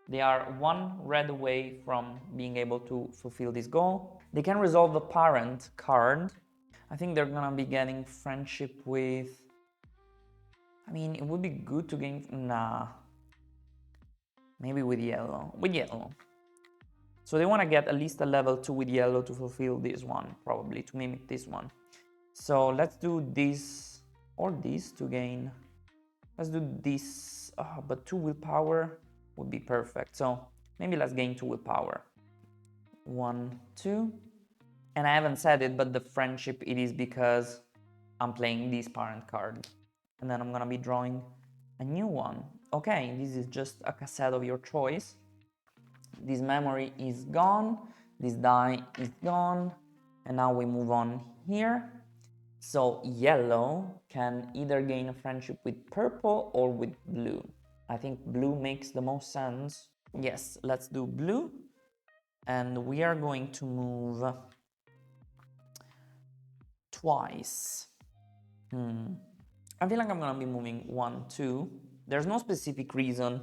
They are 1 red away from being able to fulfill this goal. They can resolve a parent card. I think they're gonna be getting friendship with... I mean, it would be good to gain... Nah. Maybe with yellow. With yellow. So they want to get at least a level 2 with yellow to fulfill this one, probably, to mimic this one. So let's do this or this to gain... Let's do this, but 2 willpower would be perfect. So maybe let's gain 2 willpower. 1, 2. And I haven't said it, but the friendship, it is because I'm playing this parent card. And then I'm gonna be drawing a new one. Okay, this is just a cassette of your choice. This memory is gone, this die is gone, and now we move on here. So yellow can either gain a friendship with purple or with blue. I think blue makes the most sense. Yes, let's do blue. And we are going to move twice. I feel like I'm gonna be moving 1, 2. There's no specific reason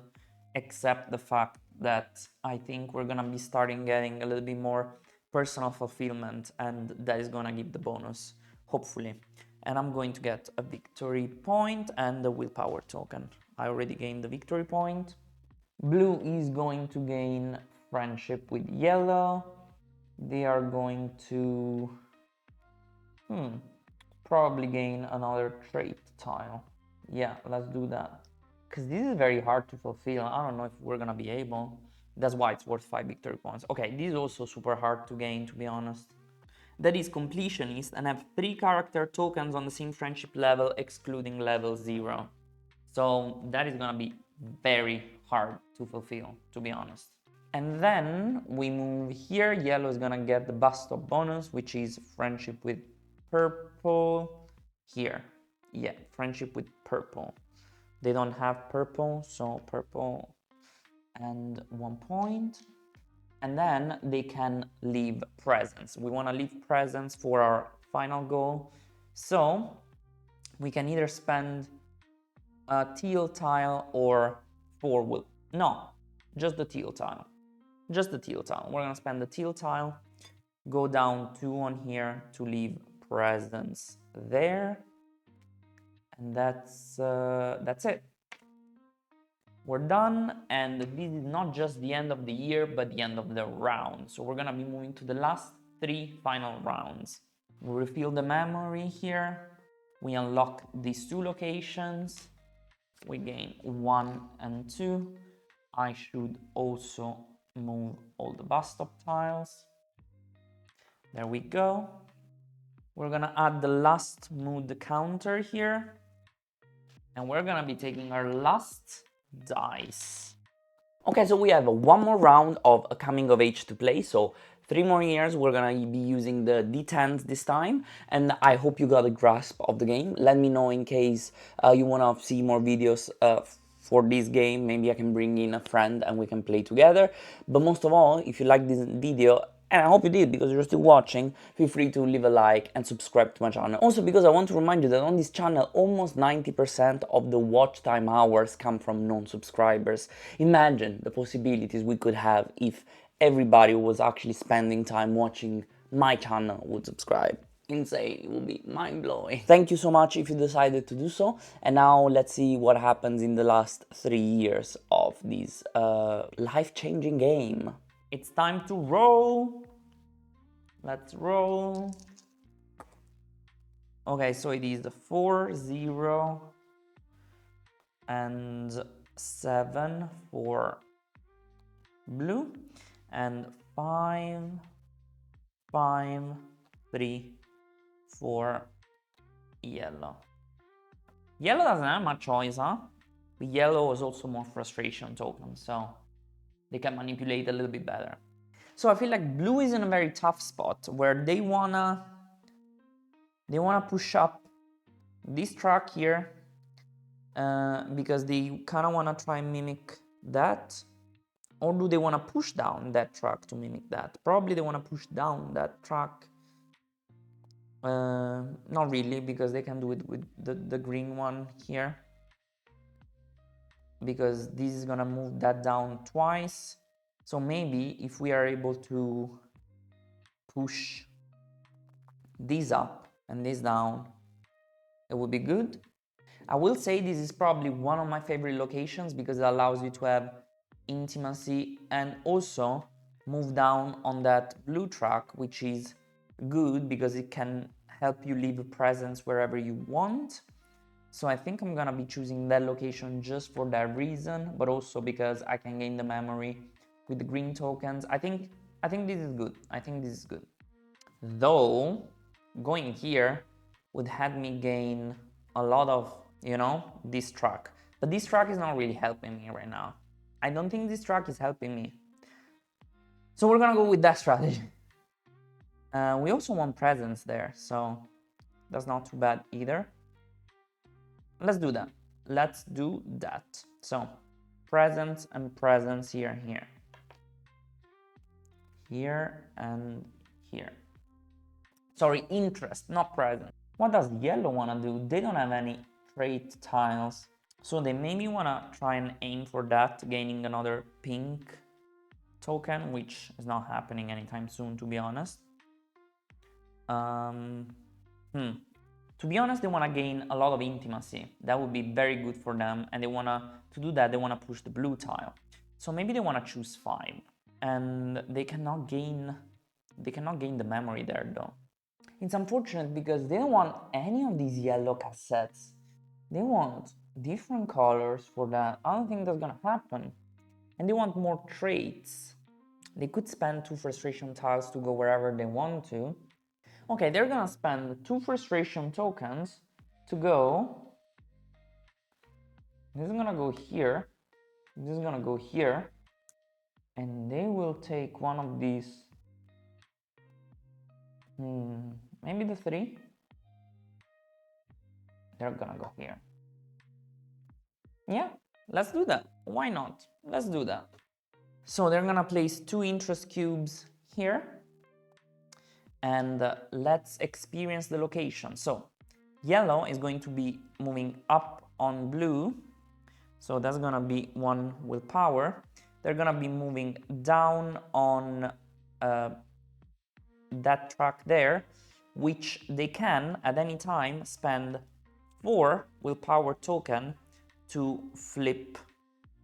except the fact that I think we're gonna be starting getting a little bit more personal fulfillment, and that is gonna give the bonus, hopefully. And I'm going to get a victory point and a willpower token. I already gained the victory point. Blue is going to gain friendship with yellow. They are going to probably gain another trait tile. Yeah, let's do that. Because this is very hard to fulfill. I don't know if we're gonna be able. That's why it's worth 5 victory points. Okay, this is also super hard to gain, to be honest. That is completionist and have 3 character tokens on the same friendship level, excluding level 0. So that is gonna be very hard to fulfill, to be honest. And then we move here. Yellow is gonna get the bus stop bonus, which is friendship with purple. Here, yeah, friendship with purple. They don't have purple, so purple and 1 point. And then they can leave presents. We want to leave presents for our final goal. So we can either spend a teal tile or 4 will. No, just the teal tile. Just the teal tile. We're gonna spend the teal tile, go down 2 on here to leave presents there, and that's it. We're done, and this is not just the end of the year, but the end of the round. So we're gonna be moving to the last 3 final rounds. We refill the memory here. We unlock these 2 locations. We gain 1 and 2. I should also move all the bus stop tiles. There we go. We're gonna add the last mood counter here. And we're gonna be taking our last dice. Okay, so we have 1 more round of a coming of age to play. So 3 more years, we're gonna be using the D10s this time, and I hope you got a grasp of the game. Let me know in case you wanna see more videos for this game. Maybe I can bring in a friend and we can play together. But most of all, if you like this video, and I hope you did because you're still watching, feel free to leave a like and subscribe to my channel. Also, because I want to remind you that on this channel, almost 90% of the watch time hours come from non-subscribers. Imagine the possibilities we could have if everybody who was actually spending time watching my channel would subscribe. Insane, it would be mind-blowing. Thank you so much if you decided to do so. And now let's see what happens in the last 3 years of this life-changing game. It's time to roll. Let's roll. Okay, so it is the 4, 0, and 7 for blue, and 5, 5, 3 for yellow. Yellow doesn't have much choice, huh? But yellow is also more frustration token, so they can manipulate a little bit better. So I feel like blue is in a very tough spot where they wanna push up this track here because they kind of wanna try and mimic that, or do they wanna push down that track to mimic that? Probably they wanna push down that track. Not really, because they can do it with the green one here, because this is gonna move that down twice. So maybe if we are able to push this up and this down, it would be good. I will say this is probably one of my favorite locations because it allows you to have intimacy and also move down on that blue track, which is good because it can help you leave a presence wherever you want. So I think I'm gonna be choosing that location just for that reason, but also because I can gain the memory with the green tokens. I think this is good. I think this is good. Though going here would have me gain a lot of, this track. But this track is not really helping me right now. I don't think this track is helping me. So we're gonna go with that strategy. We also want presence there, so That's not too bad either. Let's do that. Let's do that. So, presents and presents here and here. Here and here. Sorry, interest, not present. What does yellow want to do? They don't have any trait tiles. So they maybe want to try and aim for that, gaining another pink token, which is not happening anytime soon, to be honest. To be honest, they want to gain a lot of intimacy. That would be very good for them, and to do that, they want to push the blue tile. So maybe they want to choose 5, and they cannot gain the memory there though. It's unfortunate because they don't want any of these yellow cassettes. They want different colors for that. I don't think that's gonna happen. And they want more traits. They could spend 2 frustration tiles to go wherever they want to. Okay, they're gonna spend 2 frustration tokens to go. This is gonna go here. This is gonna go here. And they will take one of these. Maybe the 3. They're gonna go here. Yeah, let's do that. Why not? Let's do that. So they're gonna place 2 interest cubes here. And let's experience the location. So yellow is going to be moving up on blue. So that's gonna be 1 willpower. They're gonna be moving down on that track there, which they can at any time spend 4 willpower token to flip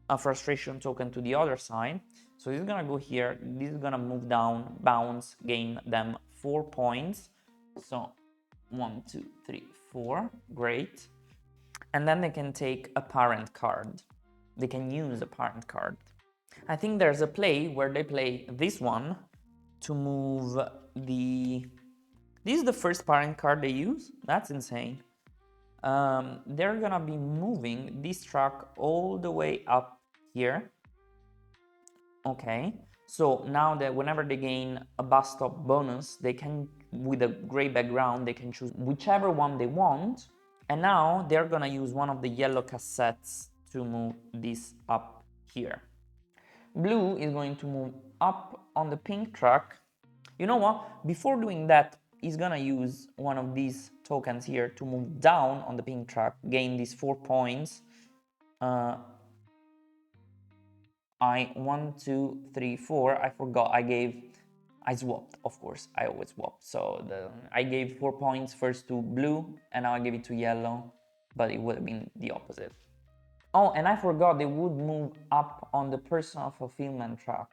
a frustration token to the other side. So this is gonna go here, this is gonna move down, bounce, gain them 4 points. So 1, 2, 3, 4, great. And then they can take a parent card. They can use a parent card. I think there's a play where they play this one to move the... This is the first parent card they use? That's insane. They're gonna be moving this track all the way up here. Okay, so now that whenever they gain a bus stop bonus, they can, with a gray background, they can choose whichever one they want. And now they're gonna use one of the yellow cassettes to move this up here. Blue is going to move up on the pink track. You know what? Before doing that, he's gonna use one of these tokens here to move down on the pink track, gain these 4 points. 1, 2, 3, 4. I forgot. I swapped, of course. I always swap. So I gave 4 points first to blue, and now I gave it to yellow, but it would have been the opposite. Oh, and I forgot they would move up on the personal fulfillment track.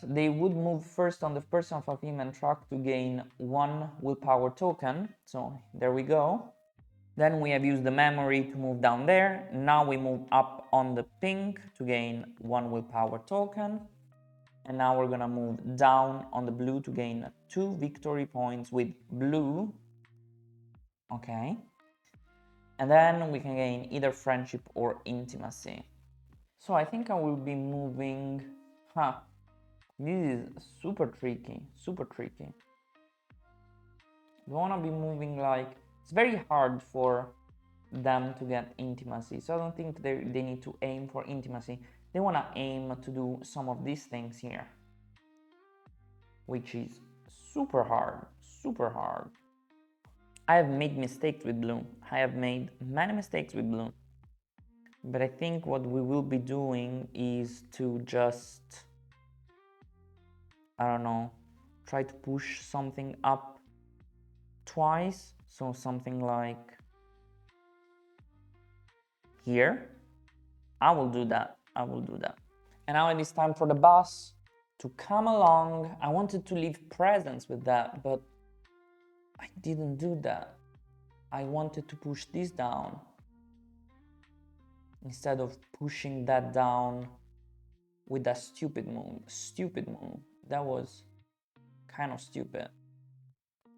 They would move first on the personal fulfillment track to gain 1 willpower token. So there we go. Then we have used the memory to move down there. Now we move up on the pink to gain 1 willpower token. And now we're gonna move down on the blue to gain 2 victory points with blue. Okay. And then we can gain either friendship or intimacy. So I think I will be moving... This is super tricky, super tricky. You wanna be moving like... It's very hard for them to get intimacy, so I don't think they need to aim for intimacy. They wanna aim to do some of these things here, which is super hard, super hard. I have made mistakes with blue. I have made many mistakes with blue. But I think what we will be doing is to just... I don't know, try to push something up twice. So something like here. I will do that. I will do that. And now it is time for the bus to come along. I wanted to leave presents with that, but I didn't do that. I wanted to push this down instead of pushing that down with that stupid move. Stupid move. That was kind of stupid.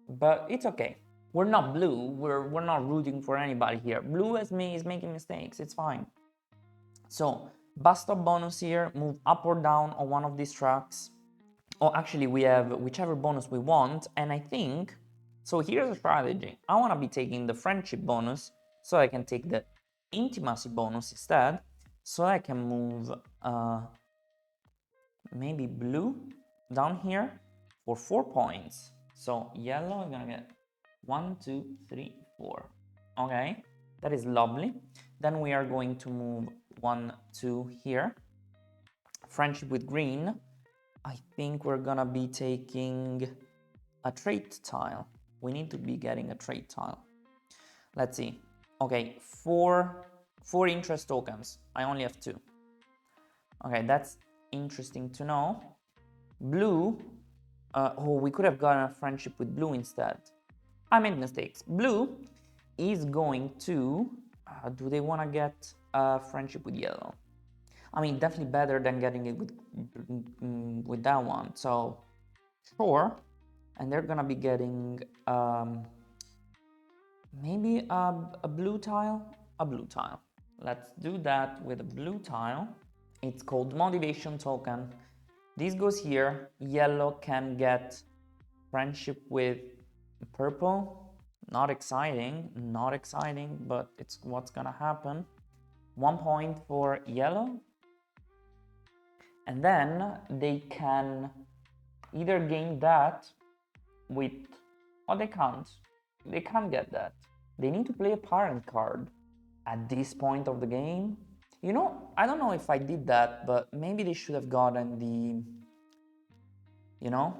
But it's okay. We're not blue. We're not rooting for anybody here. Blue as me is making mistakes. It's fine. So, bus stop bonus here. Move up or down on one of these tracks. Oh, actually, we have whichever bonus we want. And I think So here's a strategy. I want to be taking the friendship bonus, so I can take the intimacy bonus instead, so I can move maybe blue down here for 4 points. So yellow is gonna get 1, 2, 3, 4. Okay, that is lovely. Then we are going to move 1, 2 here. Friendship with green. I think we're gonna be taking a trait tile. We need to be getting a trait tile. Let's see. Okay, four interest tokens. I only have 2. Okay, that's interesting to know. Blue, oh, we could have gotten a friendship with blue instead. I made mistakes. Blue is going to, do they want to get a friendship with yellow? I mean, definitely better than getting it with that one. So, sure. And they're gonna be getting maybe a blue tile? A blue tile. Let's do that with a blue tile. It's called motivation token. This goes here. Yellow can get friendship with purple. Not exciting, but it's what's gonna happen. 1 point for yellow. And then they can either gain that with, oh, they can't get that. They need to play a parent card at this point of the game. You know, I don't know if I did that, but maybe they should have gotten the, you know,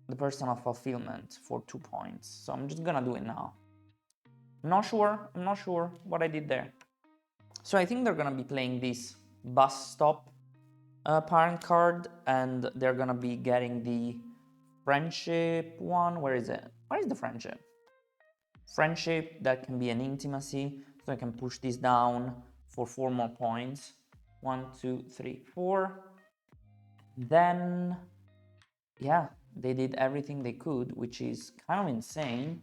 the personal fulfillment for 2 points. So I'm just gonna do it now. I'm not sure what I did there. So I think they're gonna be playing this bus stop parent card, and they're gonna be getting the friendship one. Where is it? Where is the friendship? Friendship, that can be an intimacy, so I can push this down for 4 more points. 1, 2, 3, 4. Then, yeah, they did everything they could, which is kind of insane.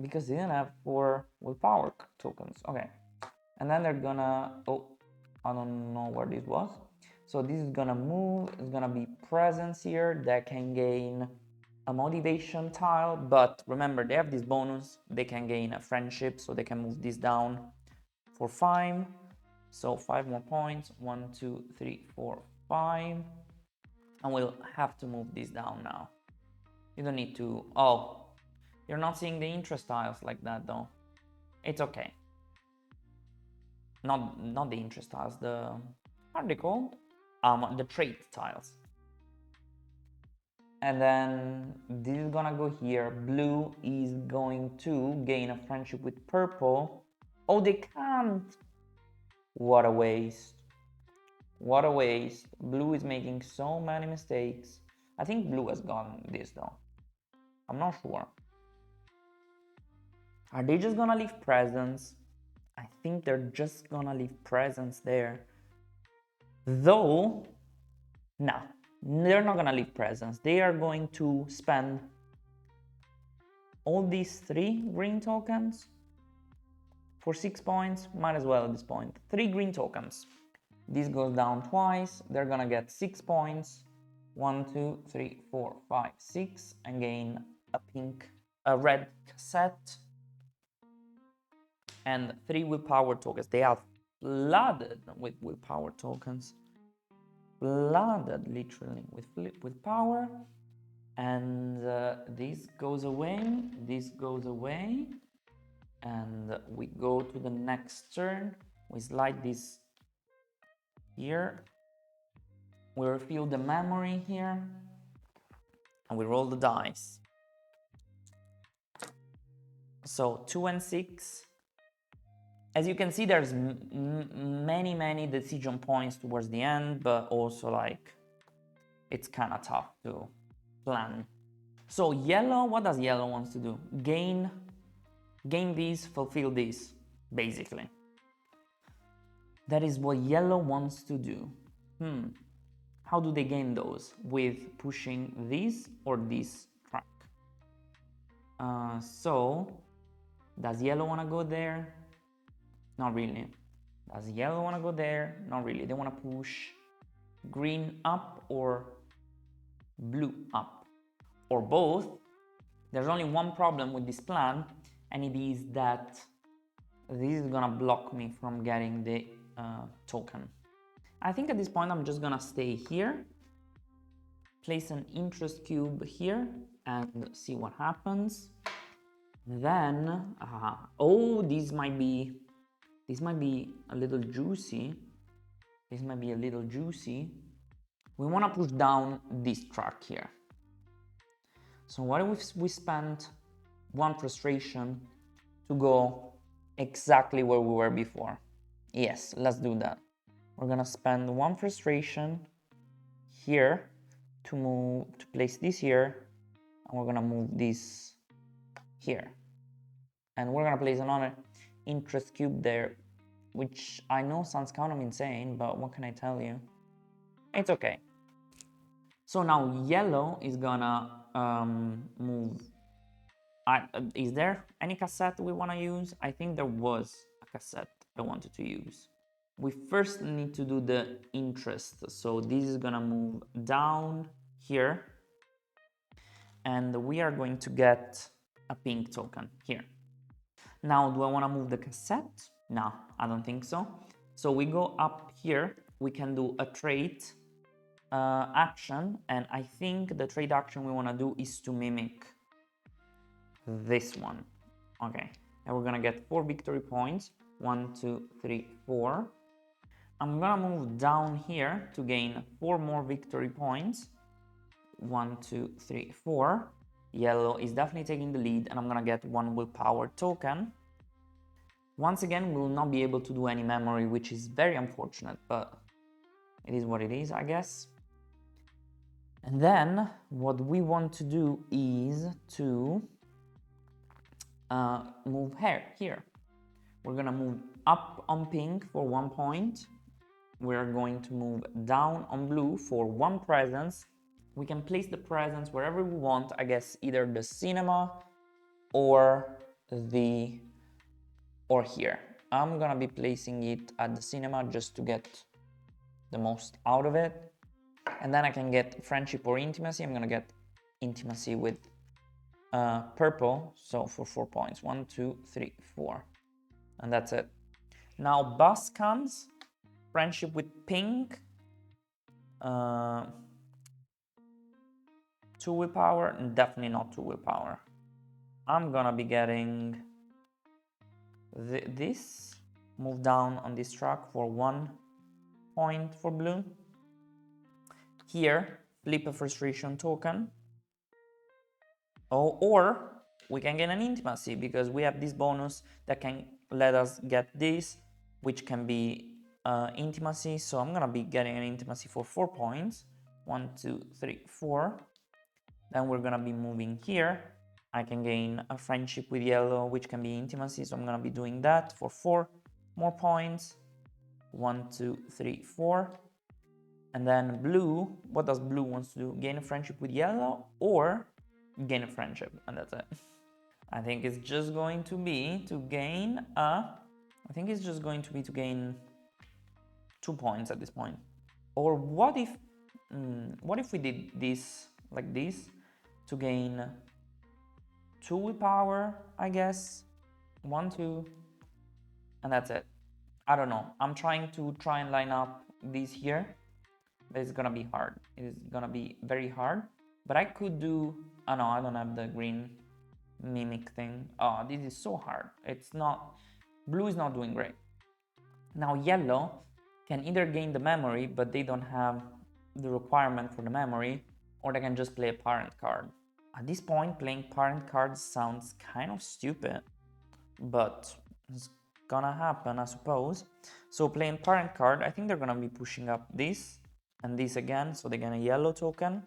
Because they didn't have 4 willpower tokens. Okay. And then they're gonna, oh, I don't know where this was. So this is gonna move, it's gonna be presence here that can gain a motivation tile, but remember they have this bonus, they can gain a friendship, so they can move this down for 5. So 5 more points, 1, 2, 3, 4, 5. And we'll have to move this down now. You don't need to, oh, you're not seeing the interest tiles like that though. It's okay. Not the interest tiles, the, what are they called? The trait tiles. And then this is gonna go here. Blue is going to gain a friendship with purple. Oh, they can't. What a waste. What a waste. Blue is making so many mistakes. I think blue has gotten this though. I'm not sure. Are they just gonna leave presents? I think they're just gonna leave presents there. Though, no, they're not gonna leave presents. They are going to spend all these 3 green tokens for 6 points. Might as well at this point. 3 green tokens. This goes down twice. They're gonna get 6 points. 1, 2, 3, 4, 5, 6, and gain a red cassette and 3 willpower tokens. They are flooded with willpower tokens. Flooded literally with power. And this goes away, and we go to the next turn. We slide this here, we refill the memory here, and we roll the dice. So 2 and 6. As you can see, there's many decision points towards the end, but also like it's kind of tough to plan. So yellow, what does yellow wants to do? Gain these, fulfill these, basically. That is what yellow wants to do. How do they gain those? With pushing this or this track. So, does yellow want to go there? Not really. Does yellow want to go there? Not really. They want to push green up or blue up. or both. There's only one problem with this plan, and it is that this is gonna block me from getting the token. I think at this point I'm just gonna stay here, place an interest cube here, and see what happens. Then, oh, this might be a little juicy. This might be a little juicy. We want to push down this track here. So what if we spent one frustration to go exactly where we were before? Yes, let's do that. We're gonna spend one frustration here to place this here, and we're gonna move this here, and we're gonna place another interest cube there, which I know sounds kind of insane, but what can I tell you? It's okay. So now yellow is gonna move. Is there any cassette we want to use? I think there was a cassette I wanted to use. We first need to do the interest. So this is gonna move down here, and we are going to get a pink token here. Now, do I want to move the cassette? No, I don't think so. So we go up here, we can do a trait action, and I think the trait action we want to do is to mimic this one. Okay, and we're gonna get 4 victory points. 1, 2, 3, 4. I'm gonna move down here to gain 4 more victory points. 1, 2, 3, 4. Yellow is definitely taking the lead, and I'm gonna get 1 willpower token. Once again, we'll not be able to do any memory, which is very unfortunate, but it is what it is, I guess. And then what we want to do is to move here. We're gonna move up on pink for 1 point. We're going to move down on blue for 1 presence. We can place the presence wherever we want, I guess either the cinema or here. I'm gonna be placing it at the cinema just to get the most out of it. And then I can get friendship or intimacy. I'm gonna get intimacy with purple, so for 4 points. 1, 2, 3, 4. And that's it. Now bus comes, friendship with pink. 2 willpower, definitely not 2 willpower. I'm gonna be getting this, move down on this track for 1 point for blue. Here, flip a frustration token. Oh, or we can get an intimacy because we have this bonus that can let us get this, which can be intimacy. So I'm gonna be getting an intimacy for 4 points. 1, 2, 3, 4. Then we're gonna be moving here. I can gain a friendship with yellow, which can be intimacy. So I'm gonna be doing that for 4 more points. 1, 2, 3, 4. And then blue, what does blue wants to do? Gain a friendship with yellow or gain a friendship, and that's it. I think it's just going to be to gain I think it's just going to be to gain 2 points at this point. Or what if we did this like this to gain 2 willpower, I guess. 1, 2, and that's it. I don't know. I'm trying and line up these here, but it's gonna be hard. It is gonna be very hard. But I could do, oh no, I don't have the green mimic thing. Oh, this is so hard. It's not, blue is not doing great. Now yellow can either gain the memory, but they don't have the requirement for the memory, or they can just play a parent card. At this point, playing parent cards sounds kind of stupid, but it's gonna happen, I suppose. So playing parent card, I think they're gonna be pushing up this and this again, so they get a yellow token.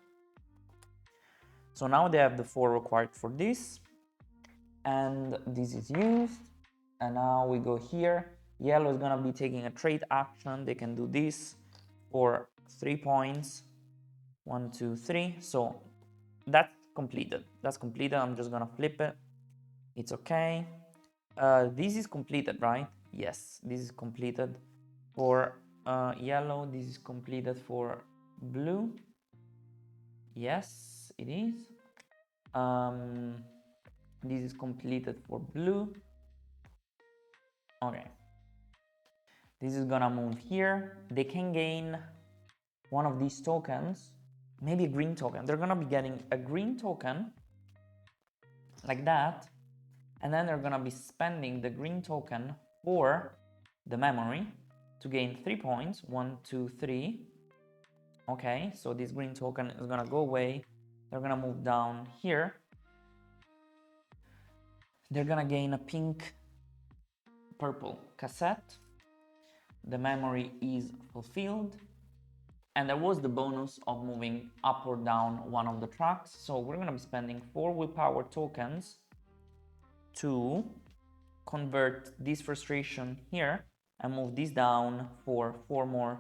So now they have the 4 required for this, and this is used. And now we go here. Yellow is gonna be taking a trait action. They can do this for 3 points. 1, 2, 3. So that's completed. That's completed. I'm just gonna flip it. It's okay. This is completed, right? Yes, this is completed for yellow. This is completed for blue. Yes, it is. This is completed for blue. Okay. This is gonna move here. They can gain one of these tokens, maybe a green token. They're gonna be getting a green token like that, and then they're gonna be spending the green token for the memory to gain 3 points. 1, 2, 3. Okay, so this green token is gonna go away. They're gonna move down here. They're gonna gain a pink purple cassette. The memory is fulfilled, and there was the bonus of moving up or down one of the tracks. So we're gonna be spending 4 willpower tokens to convert this frustration here and move this down for 4 more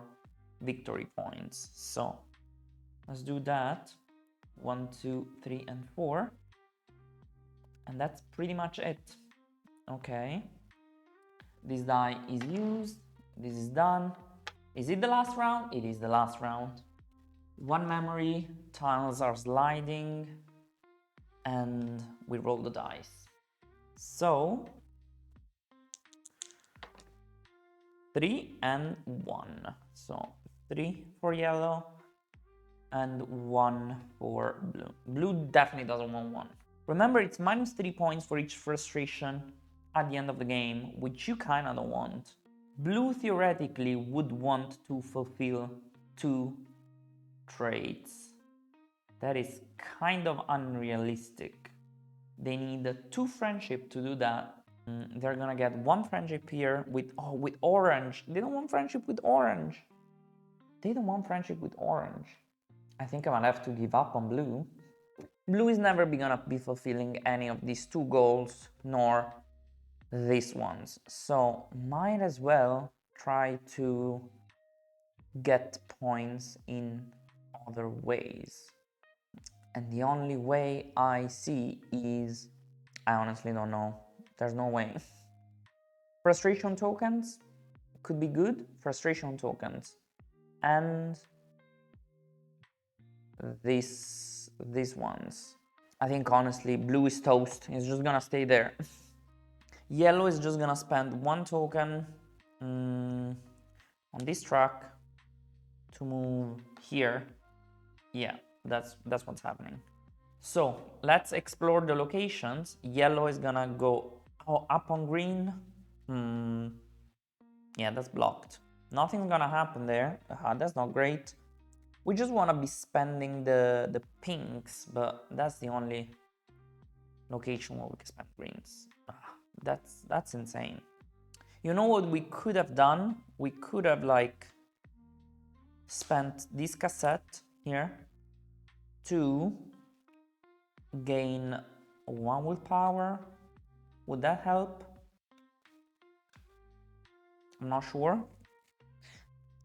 victory points. So let's do that. 1, 2, 3, and 4. And that's pretty much it. Okay. This die is used. This is done. Is it the last round? It is the last round. 1 memory, tiles are sliding, and we roll the dice. So 3 and 1. So 3 for yellow and 1 for blue. Blue definitely doesn't want 1. Remember, it's minus 3 points for each frustration at the end of the game, which you kinda don't want. Blue theoretically would want to fulfill 2 traits. That is kind of unrealistic. They need 2 friendship to do that. They're gonna get 1 friendship here with orange. They don't want friendship with orange. They don't want friendship with orange. I think I might have to give up on blue. Blue is never gonna be fulfilling any of these 2 goals, nor these ones. So might as well try to get points in other ways. And the only way I see is, I honestly don't know. There's no way. Frustration tokens could be good. Frustration tokens. And these ones. I think honestly blue is toast. It's just gonna stay there. Yellow is just gonna spend 1 token on this track to move here. Yeah, that's what's happening. So let's explore the locations. Yellow is gonna go up on green. Yeah, that's blocked. Nothing's gonna happen there. That's not great. We just wanna be spending the pinks, but that's the only location where we can spend greens. That's insane. You know what we could have done? We could have like spent this cassette here to gain 1 willpower. Would that help? I'm not sure.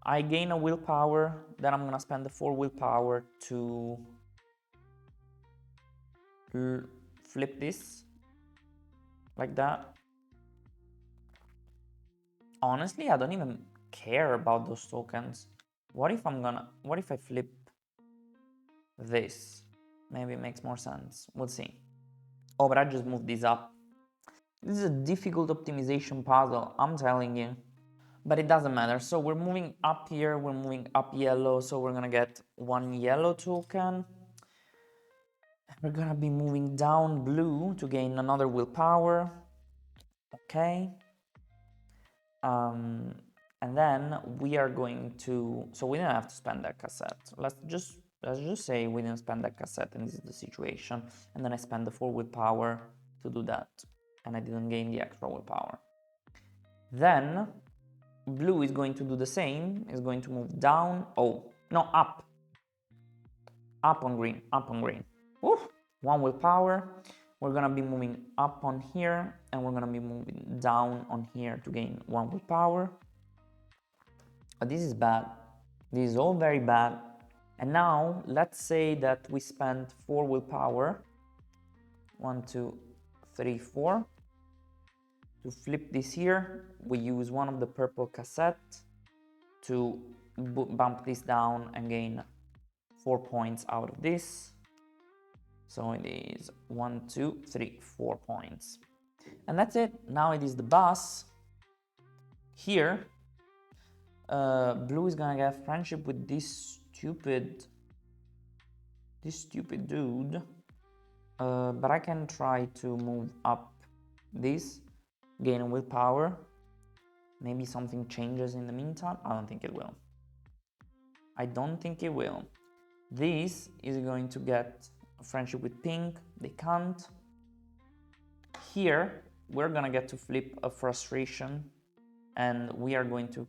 I gain a willpower, then I'm gonna spend the 4 willpower to flip this like that. Honestly, I don't even care about those tokens. What if I flip this? Maybe it makes more sense. We'll see. Oh, but I just moved this up. This is a difficult optimization puzzle, I'm telling you. But it doesn't matter. So we're moving up here, we're moving up yellow, so we're gonna get 1 yellow token. We're gonna be moving down blue to gain another willpower. Okay. And then we are going to, so we didn't have to spend that cassette. Let's just say we didn't spend that cassette and this is the situation. And then I spend the 4 willpower to do that. And I didn't gain the extra willpower. Then blue is going to do the same, is going to move down, up. Up on green, up on green. Oof, 1 willpower. We're gonna be moving up on here and we're gonna be moving down on here to gain 1 willpower. But this is bad. This is all very bad. And now let's say that we spent 4 willpower. 1, 2, 3, 4. To flip this here, we use one of the purple cassette to bump this down and gain 4 points out of this. So it is 1, 2, 3, 4 points. And that's it. Now it is the boss. Here, blue is gonna get friendship with this stupid dude. But I can try to move up this, gain willpower. Maybe something changes in the meantime. I don't think it will. I don't think it will. This is going to get a friendship with pink. They can't. Here, we're gonna get to flip a frustration, and we are going to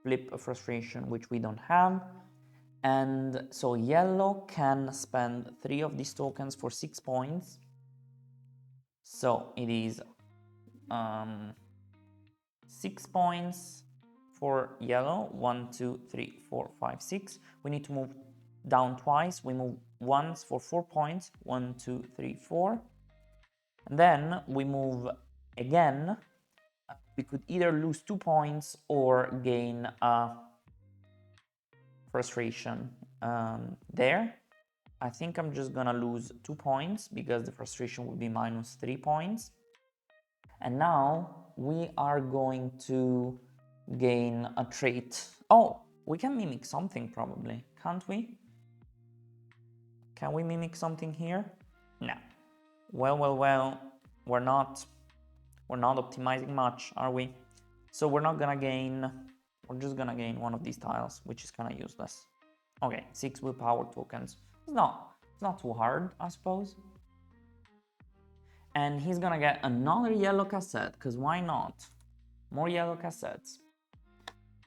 flip a frustration which we don't have. And so yellow can spend 3 of these tokens for 6 points. So it is 6 points for yellow. 1, 2, 3, 4, 5, 6. We need to move down twice. We move once for 4 points. 1, 2, 3, 4. And then we move again. We could either lose 2 points or gain a frustration there. I think I'm just gonna lose 2 points because the frustration would be minus 3 points. And now we are going to gain a trait. Oh, we can mimic something probably, can't we? Can we mimic something here? No. Well, we're not optimizing much, are we? So we're not gonna gain, we're just gonna gain one of these tiles, which is kind of useless. Okay, 6 willpower tokens. It's not too hard, I suppose. And he's gonna get another yellow cassette, because why not? More yellow cassettes.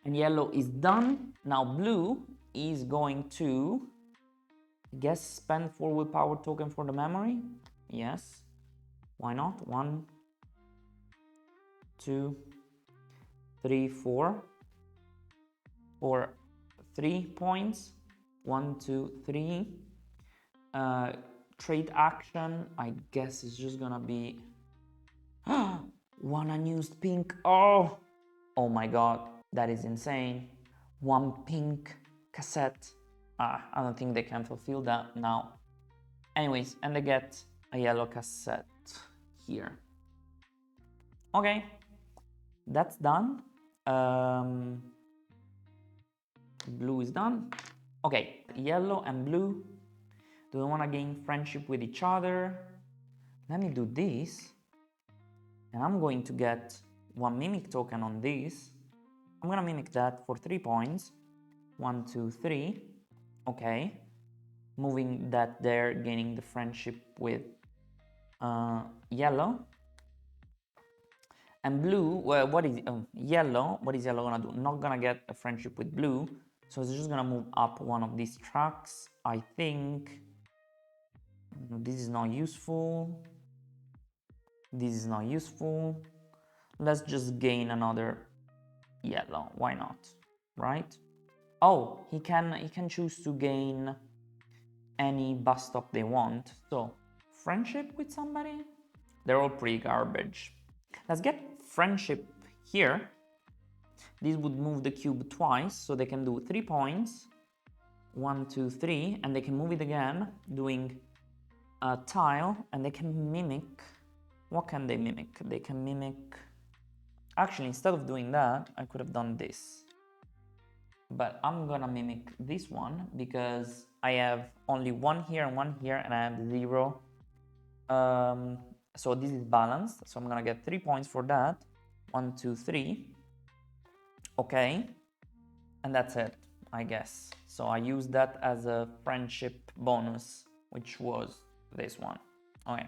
And yellow is done. Now blue is going to, I guess, spend 4 willpower token for the memory. Yes. Why not? 1, 2, 3, 4. For 3 points. 1, 2, 3. Trade action, I guess, is just gonna be one unused pink. Oh my god, that is insane. 1 pink cassette. I don't think they can fulfill that now. Anyways, and they get a yellow cassette here. Okay, that's done. Blue is done. Okay, yellow and blue, do they want to gain friendship with each other? Let me do this. And I'm going to get 1 mimic token on this. I'm gonna mimic that for 3 points. 1, 2, 3. Okay. Moving that there, gaining the friendship with yellow. And blue, well, yellow, what is yellow gonna do? Not gonna get a friendship with blue. So it's just gonna move up one of these tracks. I think this is not useful. This is not useful. Let's just gain another yellow. Why not? Right? Oh, he can choose to gain any bus stop they want. So, friendship with somebody? They're all pretty garbage. Let's get friendship here. This would move the cube twice, so they can do 3 points. 1, 2, 3, and they can move it again, doing a tile, and they can mimic. What can they mimic? They can mimic. Actually, instead of doing that, I could have done this. But I'm gonna mimic this one because I have only 1 here and 1 here, and I have 0. So this is balanced. So I'm gonna get 3 points for that. 1, 2, 3. Okay. And that's it, I guess. So I use that as a friendship bonus, which was this one. Okay.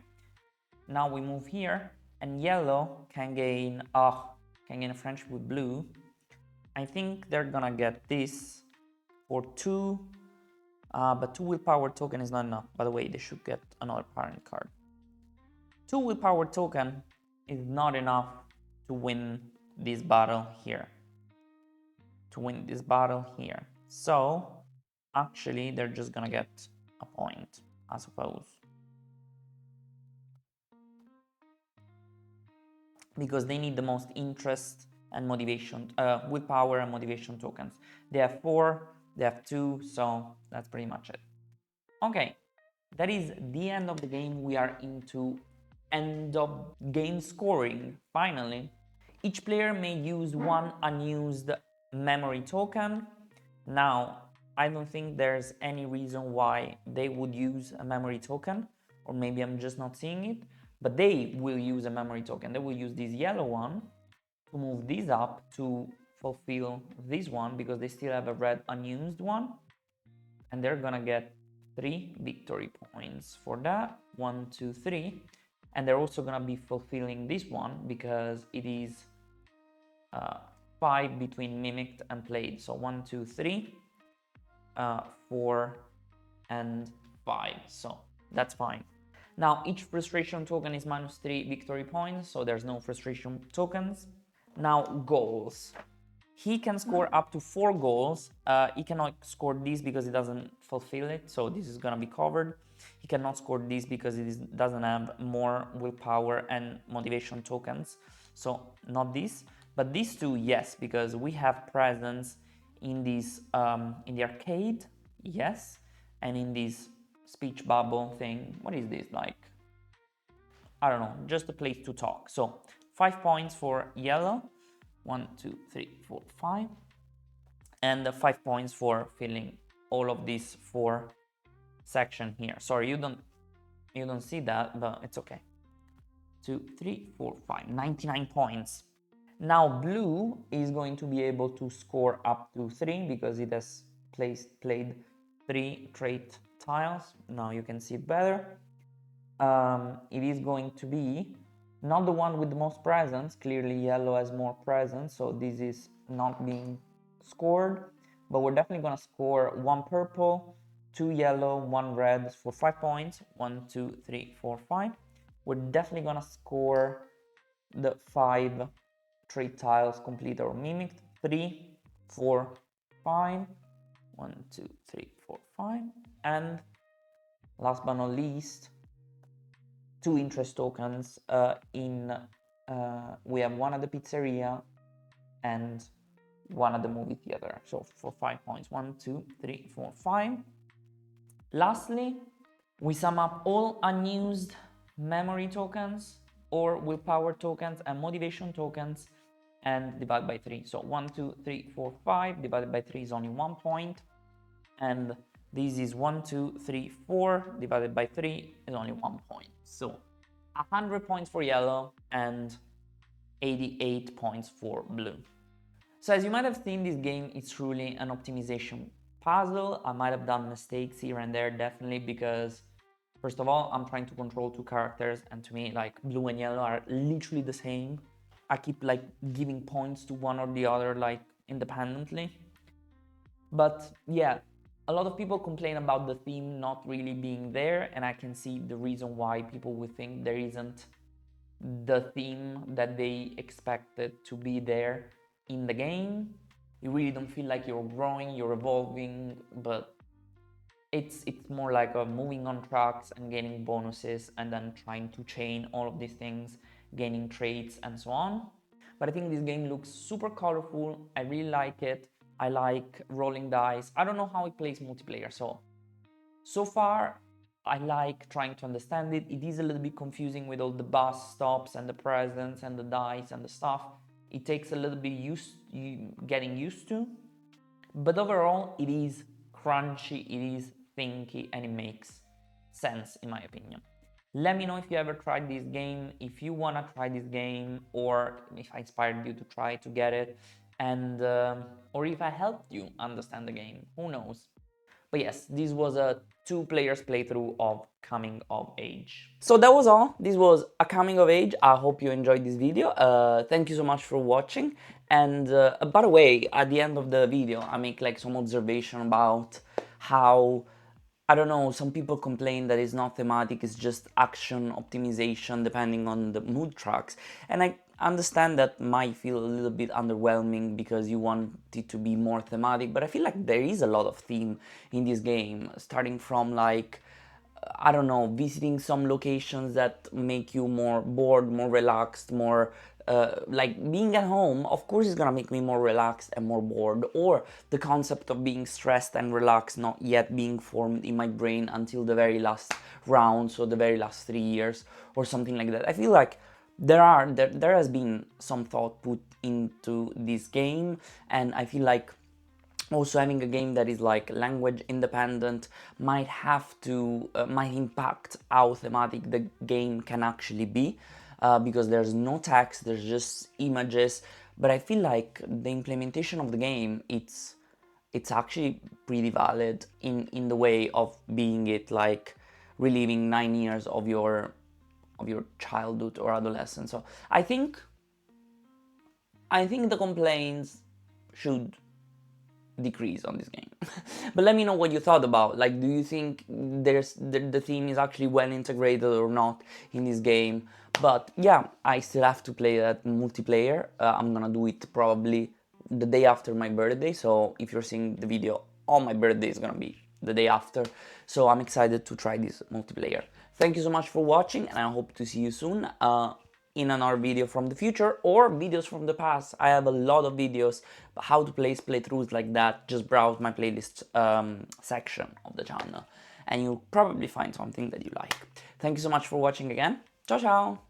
Now we move here, and yellow can gain a friendship with blue. I think they're gonna get this for 2, but 2 willpower token is not enough. By the way, they should get another parent card. 2 willpower token is not enough to win this battle here. So actually they're just gonna get a point, I suppose. Because they need the most interest and motivation, willpower and motivation tokens. They have 4, they have 2, so that's pretty much it. Okay, that is the end of the game. We are into end of game scoring, finally. Each player may use one unused memory token. Now, I don't think there's any reason why they would use a memory token, or maybe I'm just not seeing it, but they will use a memory token. They will use this yellow one to move this up to fulfill this one, because they still have a red unused one, and they're gonna get 3 victory points for that. 1, 2, 3. And they're also gonna be fulfilling this one because it is 5 between mimicked and played. So 1, 2, 3, 4, and 5. So that's fine. Now each frustration token is minus 3 victory points, so there's no frustration tokens. Now goals. He can score up to 4 goals. He cannot score this because he doesn't fulfill it, so this is gonna be covered. He cannot score this because it doesn't have more willpower and motivation tokens, so not this. But these two, yes, because we have presence in this in the arcade, yes, and in this speech bubble thing. What is this, like? I don't know, just a place to talk. So 5 points for yellow. 1, 2, 3, 4, 5, and 5 points for filling all of these 4 section here. Sorry, you don't see that, but it's okay. 2, 3, 4, 5, 99 points. Now blue is going to be able to score up to 3 because it has played 3 trait tiles. Now you can see it better. It is going to be not the one with the most presence. Clearly yellow has more presence, so this is not being scored, but we're definitely gonna score 1 purple, 2 yellow, 1 red for 5 points. 1, 2, 3, 4, 5. We're definitely gonna score the 5 trait tiles complete or mimicked. 3, 4, 5. 1, 2, 3, 4, 5. And last but not least, 2 interest tokens we have 1 at the pizzeria and 1 at the movie theater, so for 5 points. 1, 2, 3, 4, 5. Lastly, we sum up all unused memory tokens or willpower tokens and motivation tokens and divide by 3. So 1, 2, 3, 4, 5 divided by 3 is only 1 point, and this is 1, 2, 3, 4 divided by 3 is only 1 point. So 100 points for yellow and 88 points for blue. So as you might have seen, this game is truly an optimization puzzle. I might have done mistakes here and there, definitely, because first of all, I'm trying to control 2 characters, and to me, like, blue and yellow are literally the same. I keep like giving points to one or the other, like, independently. But yeah, a lot of people complain about the theme not really being there, and I can see the reason why people would think there isn't the theme that they expected to be there in the game. You really don't feel like you're growing, you're evolving, but it's more like a moving on tracks and gaining bonuses and then trying to chain all of these things, gaining traits and so on. But I think this game looks super colorful. I really like it. I like rolling dice. I don't know how it plays multiplayer, so far I like trying to understand it. It is a little bit confusing with all the bus stops and the presents and the dice and the stuff. It takes a little bit getting used to, but overall it is crunchy, it is thinky, and it makes sense in my opinion. Let me know if you ever tried this game, if you wanna try this game, or if I inspired you to try to get it, and or if I helped you understand the game, who knows. But yes, this was a 2 players playthrough of Coming of Age. So that was all. This was a Coming of Age. I hope you enjoyed this video. Thank you so much for watching. And by the way, at the end of the video, I make like some observation about how, I don't know, some people complain that it's not thematic, it's just action optimization depending on the mood tracks. And I understand that might feel a little bit underwhelming because you want it to be more thematic, but I feel like there is a lot of theme in this game, starting from like, I don't know, visiting some locations that make you more bored, more relaxed, more like being at home, of course, is gonna make me more relaxed and more bored, or the concept of being stressed and relaxed not yet being formed in my brain until the very last round, so the very last 3 years or something like that. I feel like there has been some thought put into this game, and I feel like also having a game that is like language independent might might impact how thematic the game can actually be, because there's no text, there's just images. But I feel like the implementation of the game, it's actually pretty valid in the way of being it like reliving 9 years of your childhood or adolescence. So I think the complaints should decrease on this game. But let me know what you thought about, like, do you think the theme is actually well integrated or not in this game? But yeah, I still have to play that multiplayer. I'm gonna do it probably the day after my birthday, so if you're seeing the video on my birthday, it's gonna be the day after. So I'm excited to try this multiplayer. Thank you so much for watching, and I hope to see you soon in another video from the future or videos from the past. I have a lot of videos about how to play playthroughs like that. Just browse my playlist section of the channel and you'll probably find something that you like. Thank you so much for watching again. Ciao ciao!